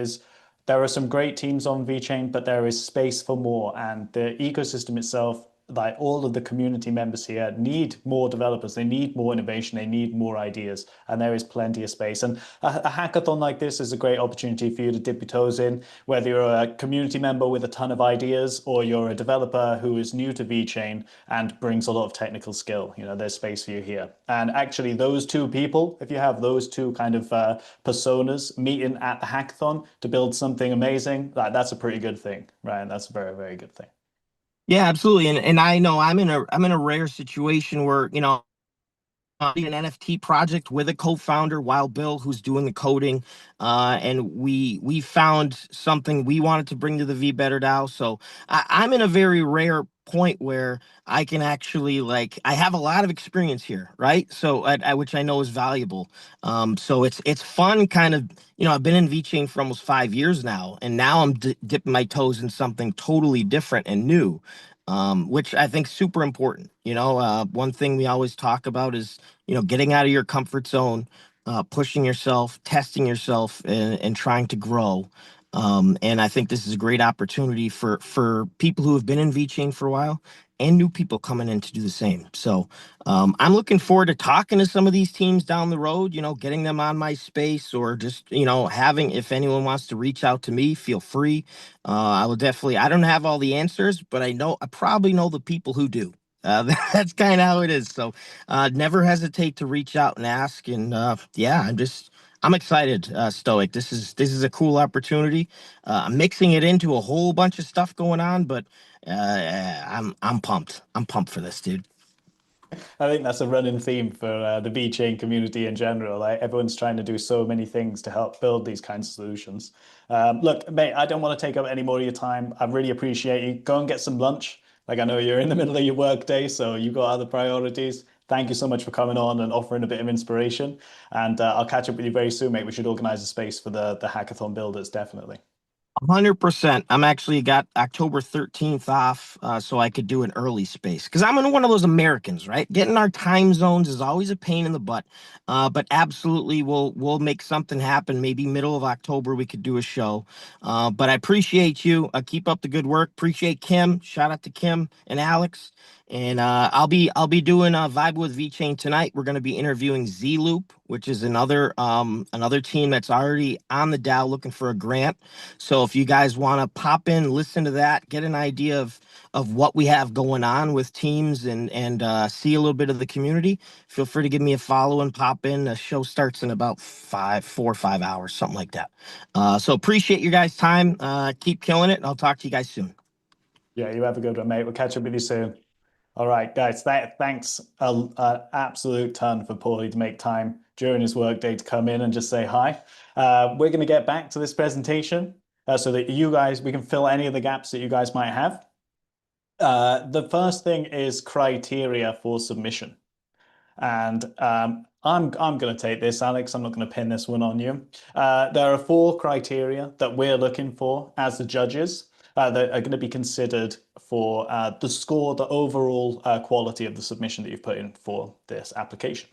are some great teams on VeChain, but there is space for more. And the ecosystem itself, like all of the community members here, need more developers. They need more innovation. They need more ideas. And there is plenty of space. And a hackathon like this is a great opportunity for you to dip your toes in, whether you're a community member with a ton of ideas or you're a developer who is new to VeChain and brings a lot of technical skill. There's space for you here. And actually, those two people, if you have those two kind of personas meeting at the hackathon to build something amazing, that's a pretty good thing, right? That's a very, very good thing. Yeah, absolutely. And I know I'm in a rare situation where, an NFT project with a co-founder, Wild Bill, who's doing the coding, and we found something we wanted to bring to the Better DAO. So I'm in a very rare point where I can actually I have a lot of experience here, right? So which I know is valuable. So it's fun, kind of. I've been in VeChain for almost 5 years now, and now I'm dipping my toes in something totally different and new. Which I think is super important. One thing we always talk about is, getting out of your comfort zone, pushing yourself, testing yourself, and trying to grow. And I think this is a great opportunity for people who have been in VeChain for a while and new people coming in to do the same. So I'm looking forward to talking to some of these teams down the road, getting them on my space, or just, having, if anyone wants to reach out to me, feel free. I will definitely, I don't have all the answers, but I probably know the people who do. That's kind of how it is. So never hesitate to reach out and ask. And yeah, I'm excited, Stoic. This is a cool opportunity. I'm mixing it into a whole bunch of stuff going on, but I'm pumped. I'm pumped for this, dude. I think that's a running theme for the VeChain community in general. Like everyone's trying to do so many things to help build these kinds of solutions. Look, mate, I don't want to take up any more of your time. I really appreciate you. Go and get some lunch. Like I know you're in the middle of your work day, so you've got other priorities. Thank you so much for coming on and offering a bit of inspiration. And I'll catch up with you very soon, mate. We should organize a space for the hackathon builders, definitely. 100%. I'm actually got October 13th off, so I could do an early space because I'm in one of those Americans, right? Getting our time zones is always a pain in the butt, but absolutely, we'll make something happen. Maybe middle of October we could do a show. But I appreciate you. Keep up the good work. Appreciate Kim. Shout out to Kim and Alex. And I'll be doing a vibe with VeChain tonight. We're going to be interviewing Z Loop, which is another team that's already on the DAO looking for a grant. So if you guys want to pop in, listen to that, get an idea of what we have going on with teams, and see a little bit of the community, feel free to give me a follow and pop in. The show starts in about 4 or 5 hours, something like that. So appreciate your guys' time. Keep killing it. I'll talk to you guys soon. Yeah, you have a good one, mate. We'll catch up with you soon. All right, guys, thanks an absolute ton for Paulie to make time during his workday to come in and just say hi. We're going to get back to this presentation so that we can fill any of the gaps that you guys might have. The first thing is criteria for submission. And I'm going to take this, Alex. I'm not going to pin this one on you. There are 4 criteria that we're looking for as the judges that are going to be considered for the score, the overall quality of the submission that you've put in for this application.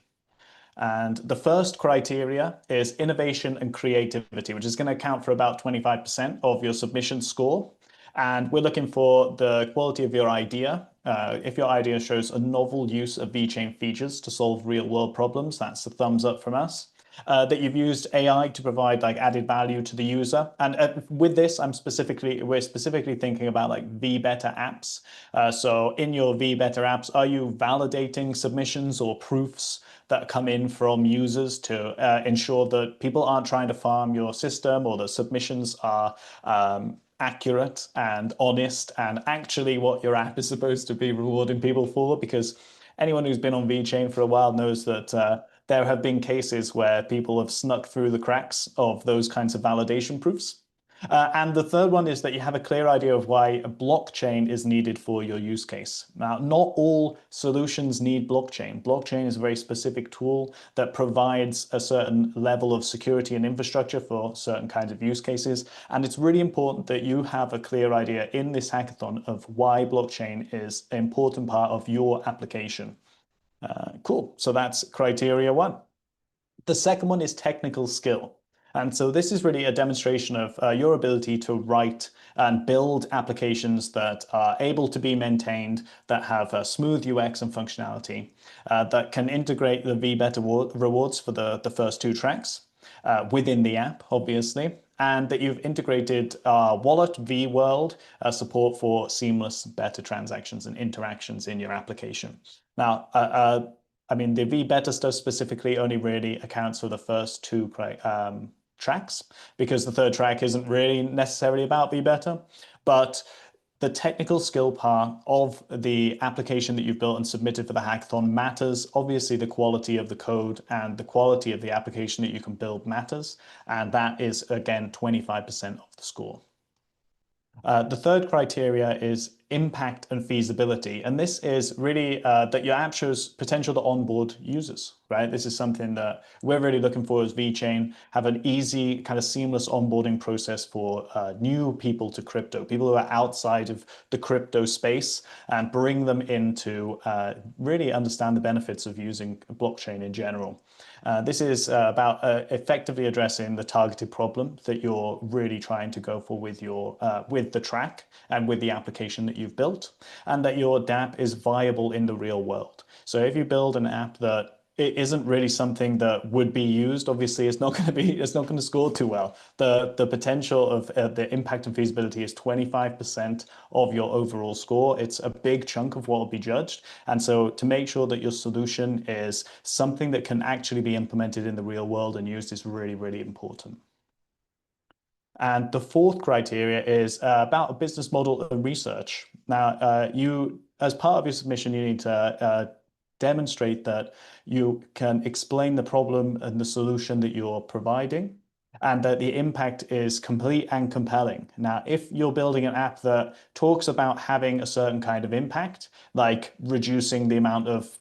And the first criteria is innovation and creativity, which is going to account for about 25% of your submission score. And we're looking for the quality of your idea. If your idea shows a novel use of VeChain features to solve real-world problems, that's a thumbs up from us. That you've used AI to provide like added value to the user. And with this, we're specifically thinking about like VBetter apps. So in your VBetter apps, are you validating submissions or proofs that come in from users to ensure that people aren't trying to farm your system, or that submissions are accurate and honest and actually what your app is supposed to be rewarding people for? Because anyone who's been on VeChain for a while knows that there have been cases where people have snuck through the cracks of those kinds of validation proofs. And the third one is that you have a clear idea of why a blockchain is needed for your use case. Now, not all solutions need blockchain. Blockchain is a very specific tool that provides a certain level of security and infrastructure for certain kinds of use cases. And it's really important that you have a clear idea in this hackathon of why blockchain is an important part of your application. Cool. So that's criteria 1. The second one is technical skill. And so this is really a demonstration of your ability to write and build applications that are able to be maintained, that have a smooth UX and functionality, that can integrate the VBetter rewards for the first 2 tracks within the app, obviously, and that you've integrated Wallet, vWorld, support for seamless better transactions and interactions in your application. Now, I mean, the VBetter stuff specifically only really accounts for the first 2 tracks, because the third track isn't really necessarily about VBetter. But the technical skill part of the application that you've built and submitted for the hackathon matters. Obviously, the quality of the code and the quality of the application that you can build matters. And that is, again, 25% of the score. The third criteria is impact and feasibility. And this is really that your app shows potential to onboard users, right? This is something that we're really looking for as VeChain, have an easy kind of seamless onboarding process for new people to crypto, people who are outside of the crypto space, and bring them in to really understand the benefits of using blockchain in general. This is about effectively addressing the targeted problem that you're really trying to go for with your with the track and with the application that you've built, and that your dApp is viable in the real world. So if you build an app that it isn't really something that would be used, obviously it's not going to score too well. The potential of the impact and feasibility is 25% of your overall score. It's a big chunk of what will be judged. And so to make sure that your solution is something that can actually be implemented in the real world and used is really, really important. And the fourth criteria is about a business model and research. Now, as part of your submission, you need to demonstrate that you can explain the problem and the solution that you're providing, and that the impact is complete and compelling. Now, if you're building an app that talks about having a certain kind of impact, like reducing the amount of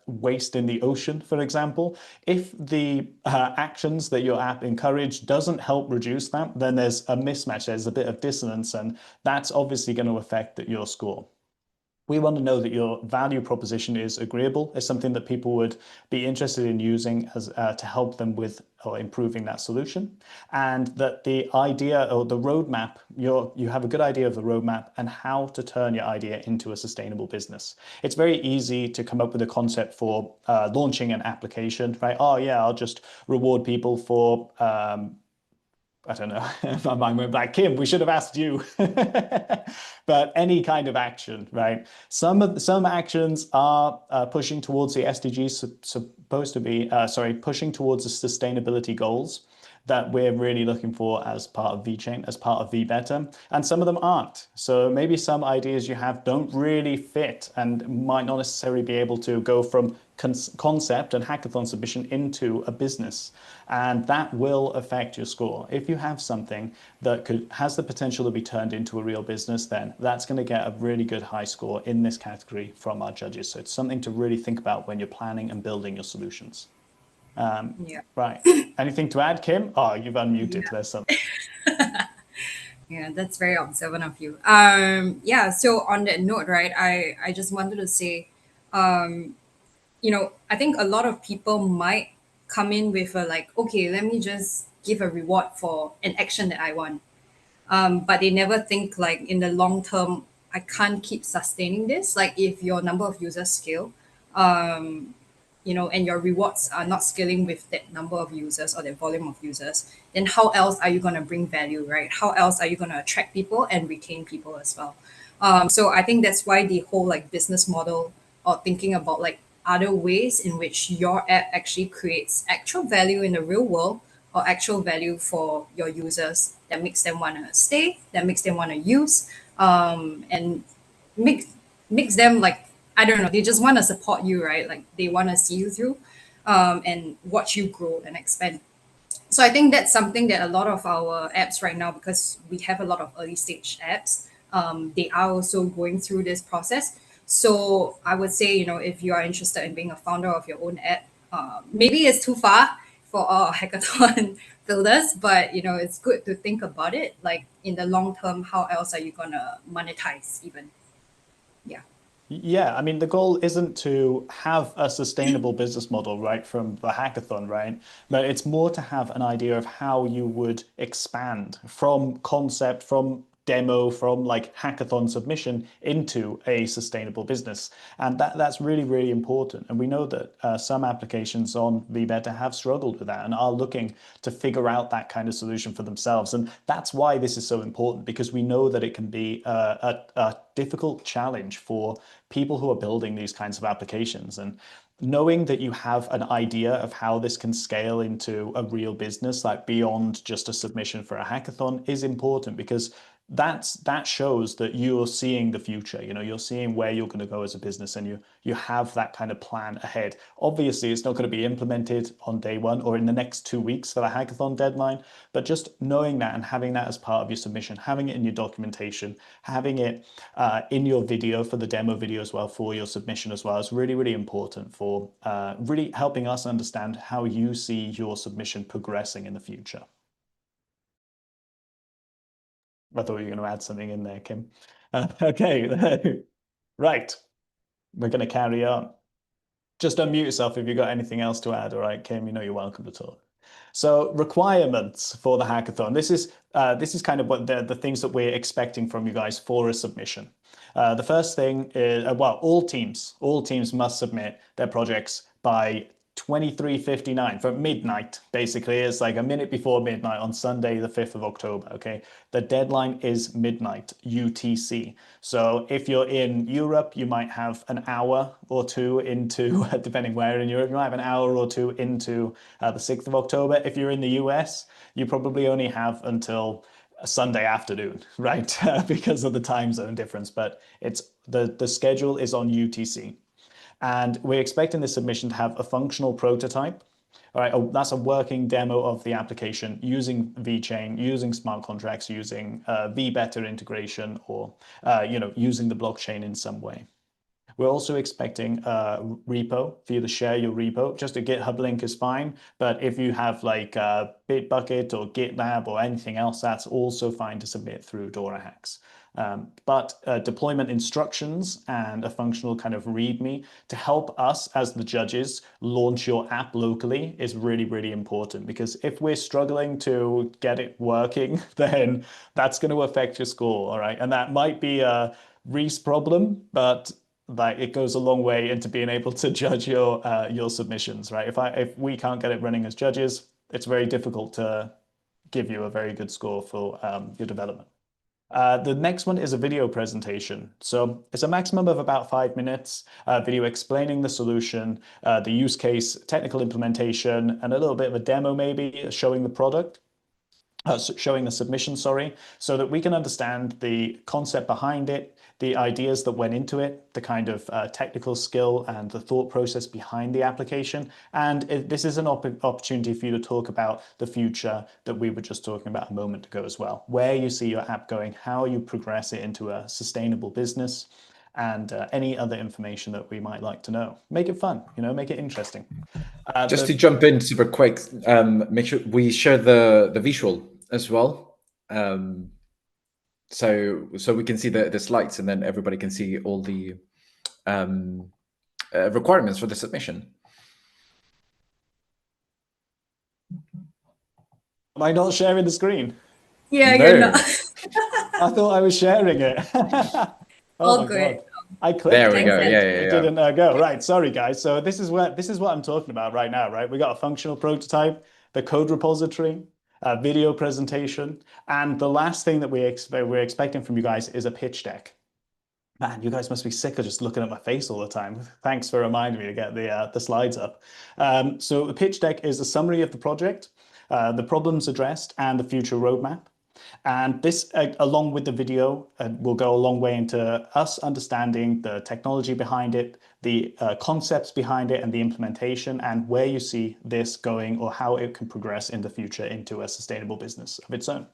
waste in the ocean, for example, if the actions that your app encourage doesn't help reduce that, then there's a mismatch, there's a bit of dissonance, and that's obviously going to affect your score. We want to know that your value proposition is agreeable, is something that people would be interested in using as to help them with or improving that solution, and that the idea or the roadmap, you have a good idea of the roadmap and how to turn your idea into a sustainable business. It's very easy to come up with a concept for launching an application, right? Oh yeah, I'll just reward people for I don't know, my mind went blank. Kim, we should have asked you. But any kind of action, right? Some actions are pushing towards the SDGs, supposed to be, pushing towards the sustainability goals. that we're really looking for as part of VeChain, as part of VBetter, and some of them aren't. So maybe some ideas you have don't really fit and might not necessarily be able to go from concept and hackathon submission into a business, and that will affect your score. If you have something that has the potential to be turned into a real business, then that's going to get a really good high score in this category from our judges. So it's something to really think about when you're planning and building your solutions. Yeah. Right. Anything to add, Kim? Oh, you've unmuted. Yeah. There's something. Yeah, that's very observant of you. Yeah, so on that note, right, I just wanted to say, I think a lot of people might come in with a like, okay, let me just give a reward for an action that I want. But they never think like in the long term, I can't keep sustaining this. Like if your number of users scale, and your rewards are not scaling with that number of users or that volume of users, then how else are you going to bring value, right? How else are you going to attract people and retain people as well? So I think that's why the whole like business model or thinking about like other ways in which your app actually creates actual value in the real world or actual value for your users that makes them want to stay, that makes them want to use, and makes makes them like I don't know, they just want to support you, right? Like they want to see you through, and watch you grow and expand. So I think that's something that a lot of our apps right now, because we have a lot of early stage apps, they are also going through this process. So I would say, if you are interested in being a founder of your own app, maybe it's too far for our hackathon builders, but it's good to think about it. Like in the long term, how else are you gonna monetize even? Yeah. Yeah, I mean, the goal isn't to have a sustainable business model, right, from the hackathon, right? But it's more to have an idea of how you would expand from concept, from demo, from like hackathon submission into a sustainable business. And that's really, really important. And we know that some applications on VBetter have struggled with that and are looking to figure out that kind of solution for themselves. And that's why this is so important, because we know that it can be a difficult challenge for people who are building these kinds of applications. And knowing that you have an idea of how this can scale into a real business, like beyond just a submission for a hackathon, is important, because that shows that you're seeing the future. You're seeing where you're going to go as a business, and you have that kind of plan ahead. Obviously, it's not going to be implemented on day one or in the next 2 weeks for the hackathon deadline, but just knowing that and having that as part of your submission, having it in your documentation, having it in your video for the demo video as well for your submission as well, is really, really important for really helping us understand how you see your submission progressing in the future. I thought you were going to add something in there, Kim. Okay, right. We're going to carry on. Just unmute yourself if you've got anything else to add. All right, Kim, you're welcome to talk. So requirements for the hackathon. This is kind of what the things that we're expecting from you guys for a submission. The first thing is, all teams must submit their projects by 23:59 for midnight. Basically, it's like a minute before midnight on Sunday, the 5th of October. Okay, the deadline is midnight UTC. So if you're in Europe, you might have an hour or two into, depending where in Europe, you might have an hour or two into the 6th of October. If you're in the US, you probably only have until Sunday afternoon, right? Because of the time zone difference. But it's the schedule is on UTC. And we're expecting the submission to have a functional prototype. All right, that's a working demo of the application using VeChain, using smart contracts, using VBetter integration, or using the blockchain in some way. We're also expecting a repo for you to share your repo. Just a GitHub link is fine, but if you have like Bitbucket or GitLab or anything else, that's also fine to submit through DoraHacks. But deployment instructions and a functional kind of README to help us as the judges launch your app locally is really, really important, because if we're struggling to get it working, then that's going to affect your score, all right? And that might be a Reese problem, but like it goes a long way into being able to judge your submissions, right? If we can't get it running as judges, it's very difficult to give you a very good score for your development. The next one is a video presentation. So it's a maximum of about 5 minutes, video explaining the solution, the use case, technical implementation, and a little bit of a demo maybe showing the product. Showing the submission, sorry, so that we can understand the concept behind it, the ideas that went into it, the kind of technical skill and the thought process behind the application. And this is an opportunity for you to talk about the future that we were just talking about a moment ago as well, where you see your app going, how you progress it into a sustainable business, and any other information that we might like to know. Make it fun, make it interesting. Just to jump in super quick, make sure we share the visual as well, so we can see the slides, and then everybody can see all the requirements for the submission. Am I not sharing the screen? Yeah, No. you're not. I thought I was sharing it. All good. God. I clicked. There we Thanks, go. Ed. Yeah. It didn't go. Right. Sorry, guys. So this is what I'm talking about right now, right? We got a functional prototype, the code repository, a video presentation, and the last thing that we're expecting from you guys is a pitch deck. Man, you guys must be sick of just looking at my face all the time. Thanks for reminding me to get the slides up. So the pitch deck is a summary of the project, the problems addressed, and the future roadmap. And this, along with the video, will go a long way into us understanding the technology behind it, the concepts behind it, and the implementation, and where you see this going or how it can progress in the future into a sustainable business of its own.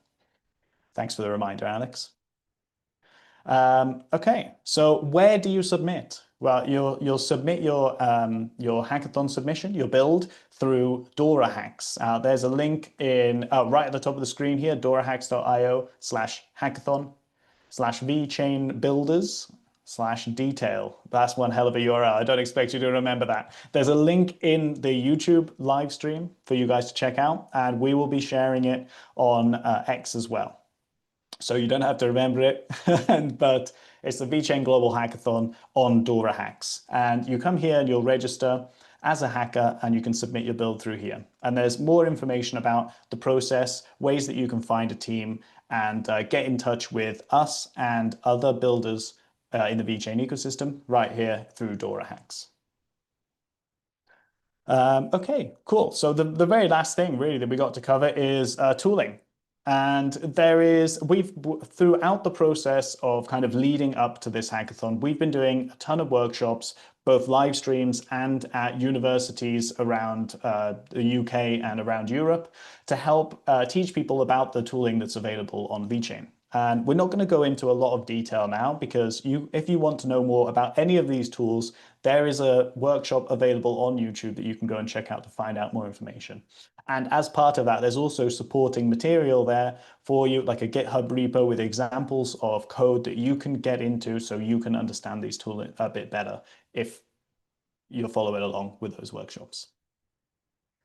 Thanks for the reminder, Alex. Okay, so where do you submit? Well, you'll submit your hackathon submission, your build, through Dora Hacks. There's a link in right at the top of the screen here, dorahacks.io/hackathon/VeChain That's one hell of a URL. I don't expect you to remember that. There's a link in the YouTube live stream for you guys to check out, and we will be sharing it on X as well. So you don't have to remember it, but it's the VeChain Global Hackathon on Dora Hacks. And you come here and you'll register as a hacker and you can submit your build through here. And there's more information about the process, ways that you can find a team and get in touch with us and other builders in the VeChain ecosystem right here through Dora Hacks. Okay, cool. So the very last thing really that we got to cover is tooling. And throughout the process of kind of leading up to this hackathon, we've been doing a ton of workshops, both live streams and at universities around the UK and around Europe to help teach people about the tooling that's available on VeChain. And we're not going to go into a lot of detail now because if you want to know more about any of these tools, there is a workshop available on YouTube that you can go and check out to find out more information. And as part of that, there's also supporting material there for you, like a GitHub repo with examples of code that you can get into so you can understand these tools a bit better if you're following along with those workshops.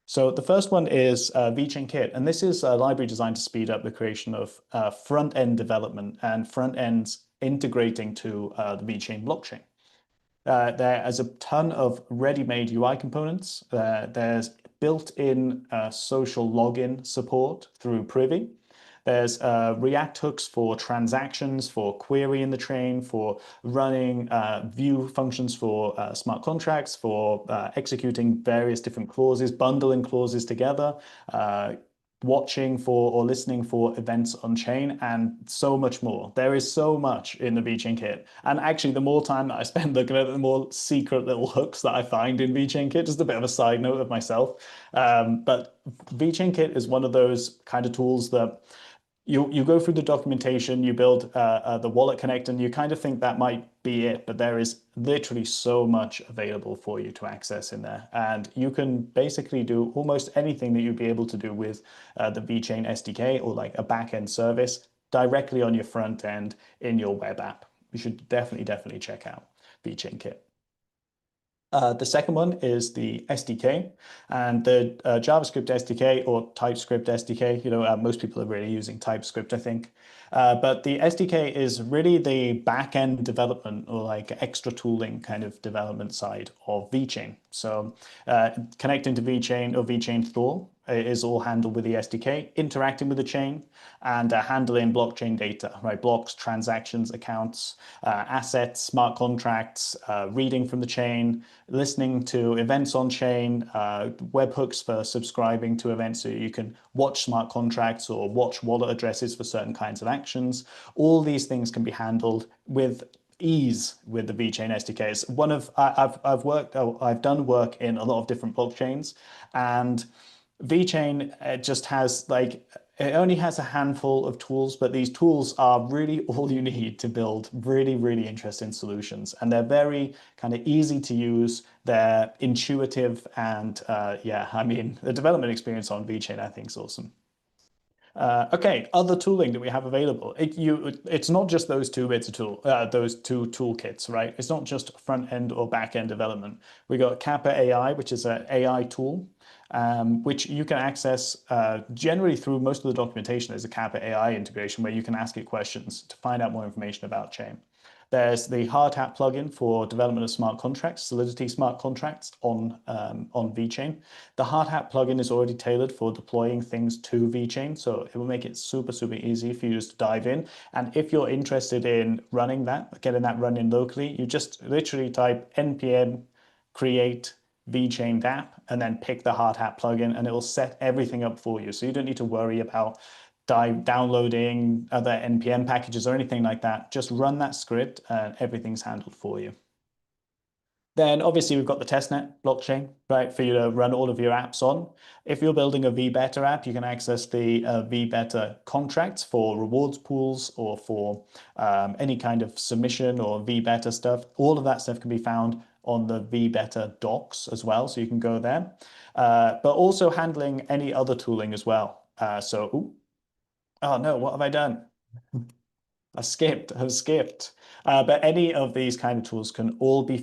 So the first one is VeChain Kit, and this is a library designed to speed up the creation of front-end development and front ends integrating to the VeChain blockchain. There is a ton of ready-made UI components. There's built-in social login support through Privy. There's React hooks for transactions, for querying the chain, for running view functions for smart contracts, for executing various different clauses, bundling clauses together, watching for or listening for events on chain, and so much more. There is so much in the VeChain Kit. And actually, the more time that I spend looking at it, the more secret little hooks that I find in VeChain Kit. Just a bit of a side note of myself. But VeChain Kit is one of those kind of tools that you go through the documentation, you build the wallet connect, and you kind of think that might be it, but there is literally so much available for you to access in there. And you can basically do almost anything that you'd be able to do with the VeChain SDK or like a backend service directly on your front end in your web app. You should definitely check out VeChain Kit. The second one is the SDK, and the JavaScript SDK or TypeScript SDK. Most people are really using TypeScript, I think. But the SDK is really the back-end development or like extra tooling kind of development side of VeChain. So connecting to VeChain or VeChain Thor is all handled with the SDK, interacting with the chain, and handling blockchain data, right? Blocks, transactions, accounts, assets, smart contracts, reading from the chain, listening to events on chain, webhooks for subscribing to events so you can watch smart contracts or watch wallet addresses for certain kinds of actions. All these things can be handled with ease with the VeChain SDK. It's one of I've done work in a lot of different blockchains, and VeChain just has it only has a handful of tools, but these tools are really all you need to build really, really interesting solutions. And they're very kind of easy to use. They're intuitive, and yeah, I mean, the development experience on VeChain, I think, is awesome. Okay, other tooling that we have available. It's not just those two bits of those two toolkits, right? It's not just front end or back end development. We got Kappa AI, which is an AI tool, which you can access generally through most of the documentation. There's a Kappa AI integration where you can ask it questions to find out more information about chain. There's the hard hat plugin for development of smart contracts, Solidity smart contracts on VeChain. The hard hat plugin is already tailored for deploying things to VeChain, so it will make it super, super easy for you just to dive in. And if you're interested in running that, getting that running locally, you just literally type npm create VeChain dApp and then pick the hard hat plugin, and it will set everything up for you. So you don't need to worry about downloading other NPM packages or anything like that. Just run that script and everything's handled for you. Then obviously we've got the TESTNET blockchain, right, for you to run all of your apps on. If you're building a VBeta app, you can access the VBeta contracts for rewards pools or for any kind of submission or VBeta stuff. All of that stuff can be found on the VBeta docs as well, so you can go there. But also handling any other tooling as well. Oh no, what have I done? I've skipped. But any of these kind of tools can all be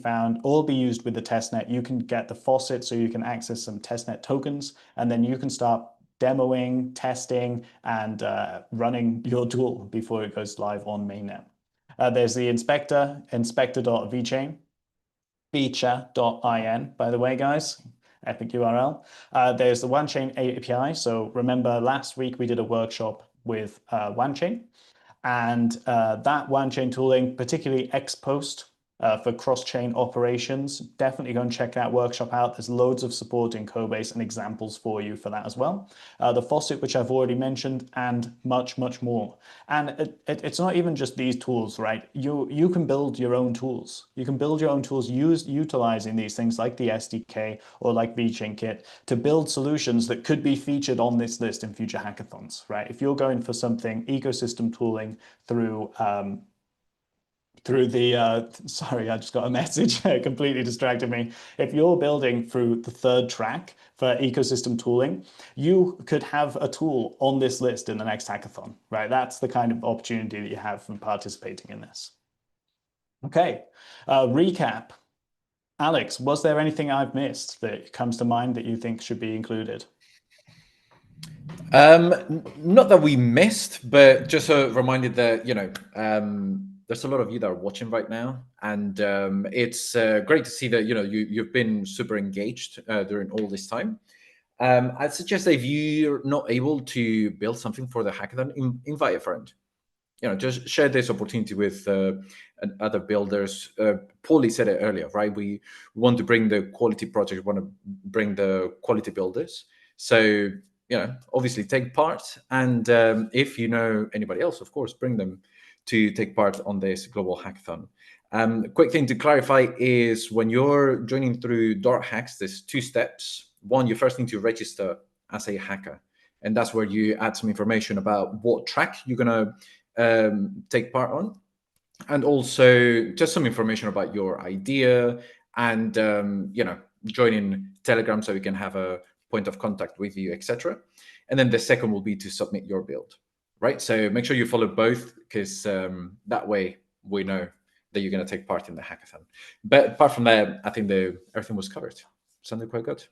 used with the testnet. You can get the faucet so you can access some testnet tokens, and then you can start demoing, testing, and running your tool before it goes live on mainnet. There's the inspector, inspector.vchain, feature.in, by the way, guys. Epic URL. There's the OneChain API. So remember last week we did a workshop with OneChain, and that OneChain tooling, particularly Xpost for cross-chain operations, definitely go and check that workshop out. There's loads of support in Codebase and examples for you for that as well. The faucet, which I've already mentioned, and much, much more. And it's not even just these tools, right? You can build your own tools. You can build your own tools utilizing these things like the SDK or like VeChain Kit to build solutions that could be featured on this list in future hackathons, right? If you're going for something ecosystem tooling through the sorry, I just got a message. It completely distracted me. If you're building through the third track for ecosystem tooling, you could have a tool on this list in the next hackathon, right? That's the kind of opportunity that you have from participating in this. Okay, recap. Alex, was there anything I've missed that comes to mind that you think should be included? Not that we missed, but just a reminder that, there's a lot of you that are watching right now, and it's great to see that you've been super engaged during all this time. I'd suggest that if you're not able to build something for the hackathon, invite a friend. Just share this opportunity with other builders. Paulie said it earlier, right? We want to bring the quality project, we want to bring the quality builders. So obviously take part, and if you know anybody else, of course, bring them to take part on this global hackathon. Quick thing to clarify is when you're joining through Dart Hacks, there's 2 steps. One, you first need to register as a hacker, and that's where you add some information about what track you're going to take part on, and also just some information about your idea, and joining Telegram so we can have a point of contact with you, etc. And then the second will be to submit your build. Right, so make sure you follow both, because that way we know that you're going to take part in the hackathon. But apart from that, I think everything was covered. Sounded quite good.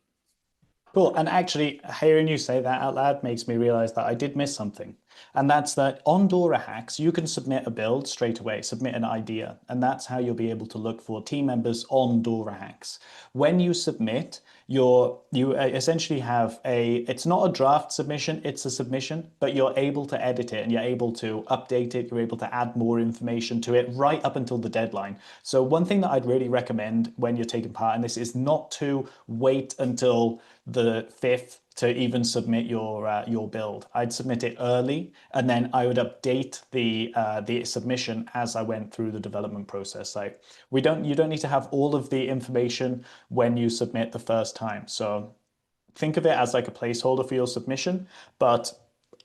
Cool. And actually, hearing you say that out loud makes me realize that I did miss something. And that's that on Dora Hacks, you can submit a build straight away, submit an idea. And that's how you'll be able to look for team members on Dora Hacks. When you submit, you essentially have it's not a draft submission, it's a submission, but you're able to edit it and you're able to update it. You're able to add more information to it right up until the deadline. So one thing that I'd really recommend when you're taking part in this is not to wait until the 5th to even submit your build. I'd submit it early, and then I would update the submission as I went through the development process. Like you don't need to have all of the information when you submit the first time. So think of it as like a placeholder for your submission, but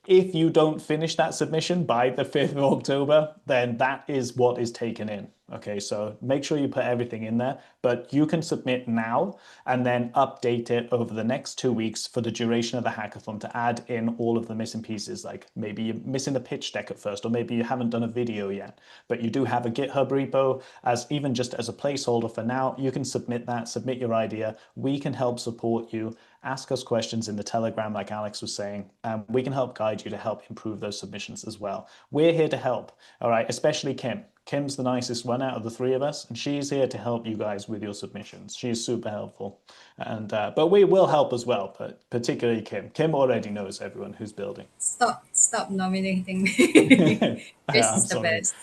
if you don't finish that submission by the 5th of October, then that is what is taken in. Okay, so make sure you put everything in there, but you can submit now and then update it over the next 2 weeks for the duration of the hackathon to add in all of the missing pieces. Like maybe you're missing the pitch deck at first, or maybe you haven't done a video yet, but you do have a GitHub repo as even just as a placeholder for now. You can submit that, submit your idea. We can help support you. Ask us questions in the Telegram, like Alex was saying, and we can help guide you to help improve those submissions as well. We're here to help, all right, especially Kim. Kim's the nicest one out of the 3 of us, and she's here to help you guys with your submissions. She's super helpful, and but we will help as well, but particularly Kim. Kim already knows everyone who's building. Stop nominating me. Chris I'm is the sorry. best.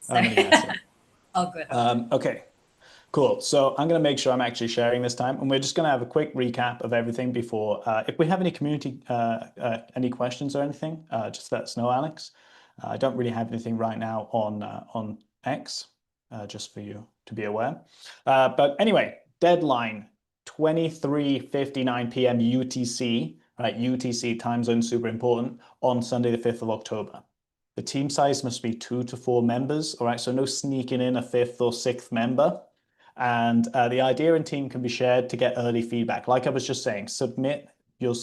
I'm only messing. All good. Okay. Cool. So I'm going to make sure I'm actually sharing this time, and we're just going to have a quick recap of everything before. If we have any community, any questions or anything, just let us know, Alex. I don't really have anything right now on X, just for you to be aware. But anyway, deadline 23:59 p.m. UTC. Right, UTC time zone, super important, on Sunday the 5th of October. The team size must be 2 to 4 members. All right, so no sneaking in a 5th or 6th member. And the idea and team can be shared to get early feedback. Like I was just saying, submit your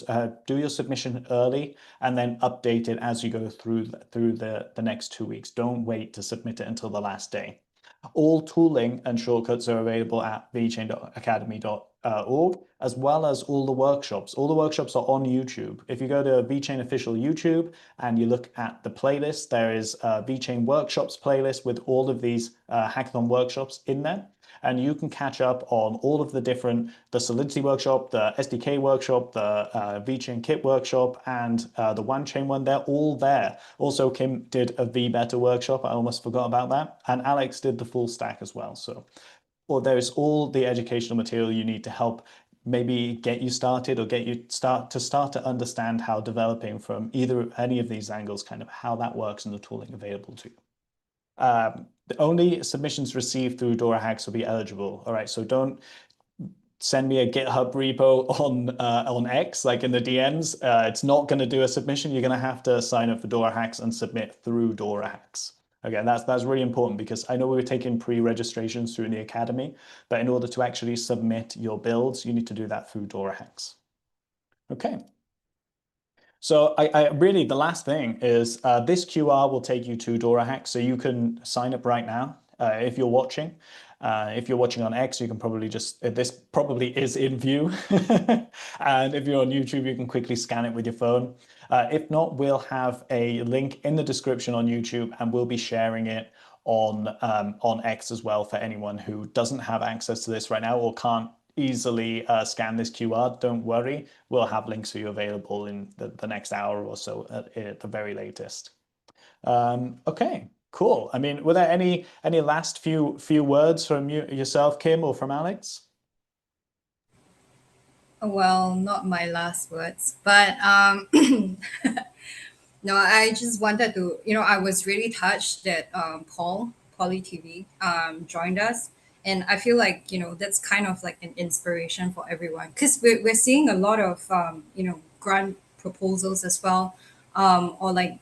do your submission early and then update it as you go through the next 2 weeks. Don't wait to submit it until the last day. All tooling and shortcuts are available at vechain.academy.org, as well as all the workshops. All the workshops are on YouTube. If you go to VeChain official YouTube and you look at the playlist, there is a VeChain workshops playlist with all of these hackathon workshops in there. And you can catch up on all of the Solidity workshop, the SDK workshop, the VeChain Kit workshop, and the OneChain one. They're all there. Also, Kim did a VBeta workshop. I almost forgot about that. And Alex did the full stack as well. So there's all the educational material you need to help maybe get you started or get you start to understand how developing from any of these angles, kind of how that works and the tooling available to you. The only submissions received through Dora Hacks will be eligible. All right, so don't send me a GitHub repo on X, like in the DMs. It's not going to do a submission. You're going to have to sign up for Dora Hacks and submit through Dora Hacks. Again, that's really important because I know we were taking pre-registrations through the Academy, but in order to actually submit your builds, you need to do that through Dora Hacks. Okay. So I really, the last thing is this QR will take you to Dora Hacks, so you can sign up right now if you're watching. If you're watching on X, you can probably this probably is in view. And if you're on YouTube, you can quickly scan it with your phone. If not, we'll have a link in the description on YouTube, and we'll be sharing it on X as well for anyone who doesn't have access to this right now or can't easily scan this QR. Don't worry, we'll have links for you available in the next hour or so at the very latest. Okay, cool. I mean, were there any last few words from yourself, Kim, or from Alex? Well, not my last words, but no, I just wanted to, I was really touched that Poly TV, joined us. And I feel like, that's kind of like an inspiration for everyone because we're seeing a lot of, grant proposals as well, or like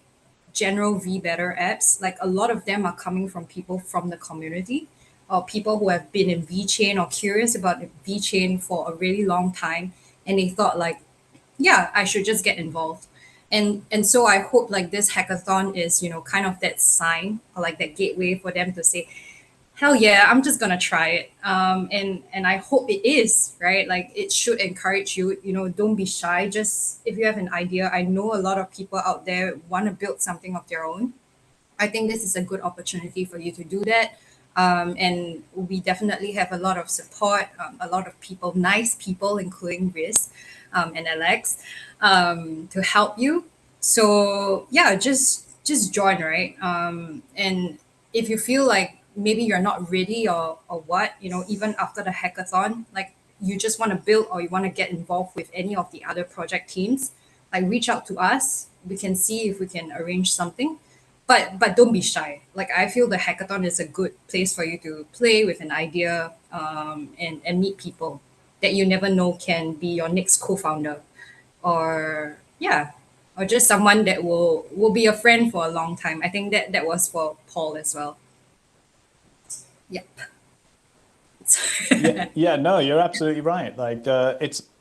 general Better apps. Like a lot of them are coming from people from the community or people who have been in VeChain or curious about VeChain for a really long time. And they thought like, yeah, I should just get involved. And so I hope like this hackathon is, kind of that sign or like that gateway for them to say, hell yeah, I'm just gonna try it. And I hope it is, right? Like it should encourage you, don't be shy. Just if you have an idea, I know a lot of people out there want to build something of their own. I think this is a good opportunity for you to do that. And we definitely have a lot of support, a lot of people, nice people, including Riz and Alex, to help you. So yeah, just join, right? And if you feel like maybe you're not ready or what, even after the hackathon, like you just want to build or you want to get involved with any of the other project teams, like reach out to us. We can see if we can arrange something, but don't be shy. Like I feel the hackathon is a good place for you to play with an idea, and meet people that you never know can be your next co-founder, or yeah, or just someone that will be a friend for a long time. I think that was for Paul as well. Yep. Yeah, no, you're absolutely right. Like,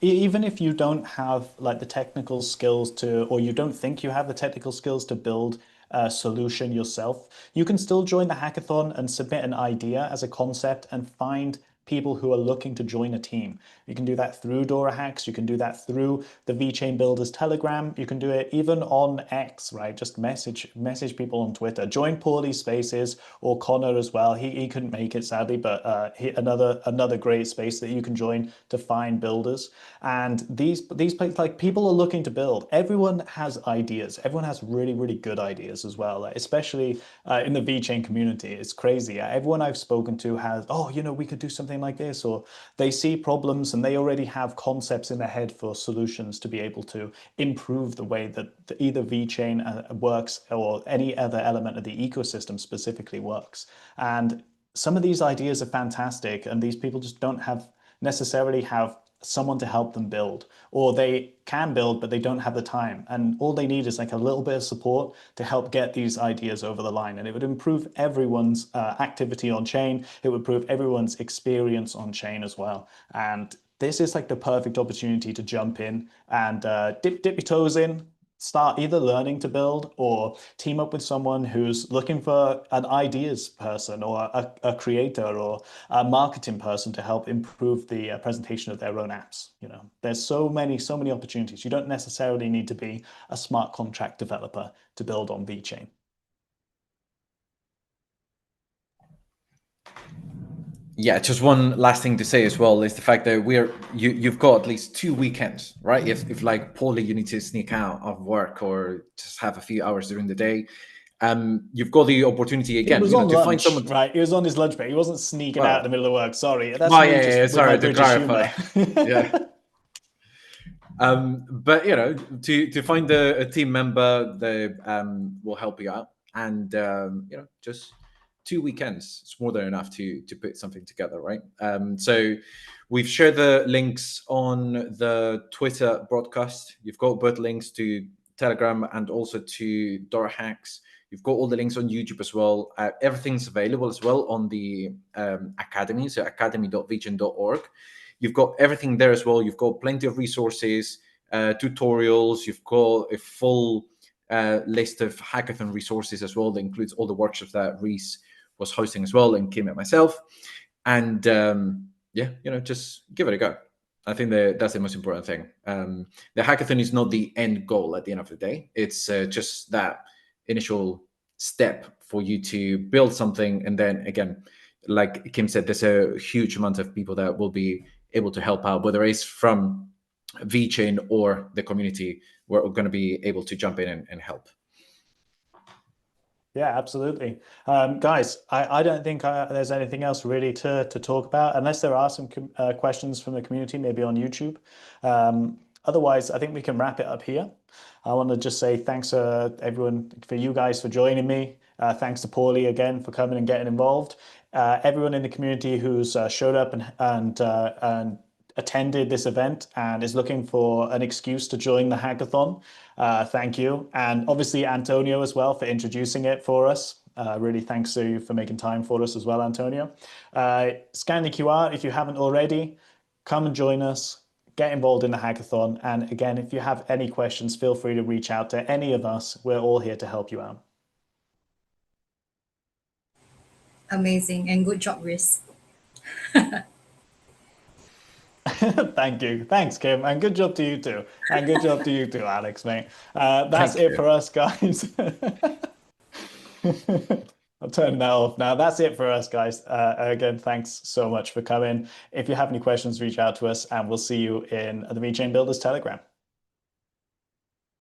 even if you don't have like the technical skills to, or you don't think you have the technical skills to build a solution yourself, you can still join the hackathon and submit an idea as a concept and find people who are looking to join a team. You can do that through Dora Hacks. You can do that through the VeChain Builders Telegram. You can do it even on X, right? Just message people on Twitter. Join Paulie's Spaces or Connor as well. He couldn't make it sadly, but another great space that you can join to find builders. And these places, like people are looking to build. Everyone has ideas. Everyone has really good ideas as well. Like, especially in the VeChain community, it's crazy. Everyone I've spoken to has, oh, we could do something like this, or they see problems and they already have concepts in their head for solutions to be able to improve the way that either VeChain works or any other element of the ecosystem specifically works. And some of these ideas are fantastic, and these people just don't necessarily have someone to help them build, or they can build but they don't have the time, and all they need is like a little bit of support to help get these ideas over the line. And it would improve everyone's activity on chain. It would improve everyone's experience on chain as well. And this is like the perfect opportunity to jump in and dip your toes in, start either learning to build or team up with someone who's looking for an ideas person or a creator or a marketing person to help improve the presentation of their own apps. There's so many opportunities. You don't necessarily need to be a smart contract developer to build on VeChain. Yeah, just one last thing to say as well is the fact that you've got at least 2 weekends, right? If like Paulie, you need to sneak out of work or just have a few hours during the day, you've got the opportunity again, He was on to lunch, find someone. right? He was on his lunch break. He wasn't sneaking out in the middle of work. Sorry, that's Oh, me yeah, just with sorry my to British clarify. humor. Yeah. But to find a team member that will help you out, and just 2 weekends, it's more than enough to put something together, right? So we've shared the links on the Twitter broadcast. You've got both links to Telegram and also to Dora Hacks. You've got all the links on YouTube as well. Everything's available as well on the Academy, so academy.vechain.org. You've got everything there as well. You've got plenty of resources, tutorials. You've got a full list of hackathon resources as well that includes all the workshops that Reese was hosting as well, and Kim and myself. And just give it a go. I think that's the most important thing. The hackathon is not the end goal at the end of the day. It's just that initial step for you to build something. And then again, like Kim said, there's a huge amount of people that will be able to help out, whether it's from VeChain or the community. We're going to be able to jump in and help. Yeah, absolutely. Guys, I don't think there's anything else really to talk about, unless there are some questions from the community, maybe on YouTube. Otherwise, I think we can wrap it up here. I want to just say thanks everyone, for you guys for joining me. Thanks to Paulie again for coming and getting involved. Everyone in the community who's showed up and attended this event and is looking for an excuse to join the hackathon. Thank you. And obviously Antonio as well for introducing it for us. Really thanks to you for making time for us as well, Antonio. Scan the QR if you haven't already. Come and join us. Get involved in the hackathon. And again, if you have any questions, feel free to reach out to any of us. We're all here to help you out. Amazing, and good job, Riz. Thank you. Thanks, Kim. And good job to you too. And good job to you too, Alex, mate. That's Thank it you. for us, guys. I'll turn that off now. That's it for us, guys. Again, thanks so much for coming. If you have any questions, reach out to us, and we'll see you in the VeChain Builders Telegram.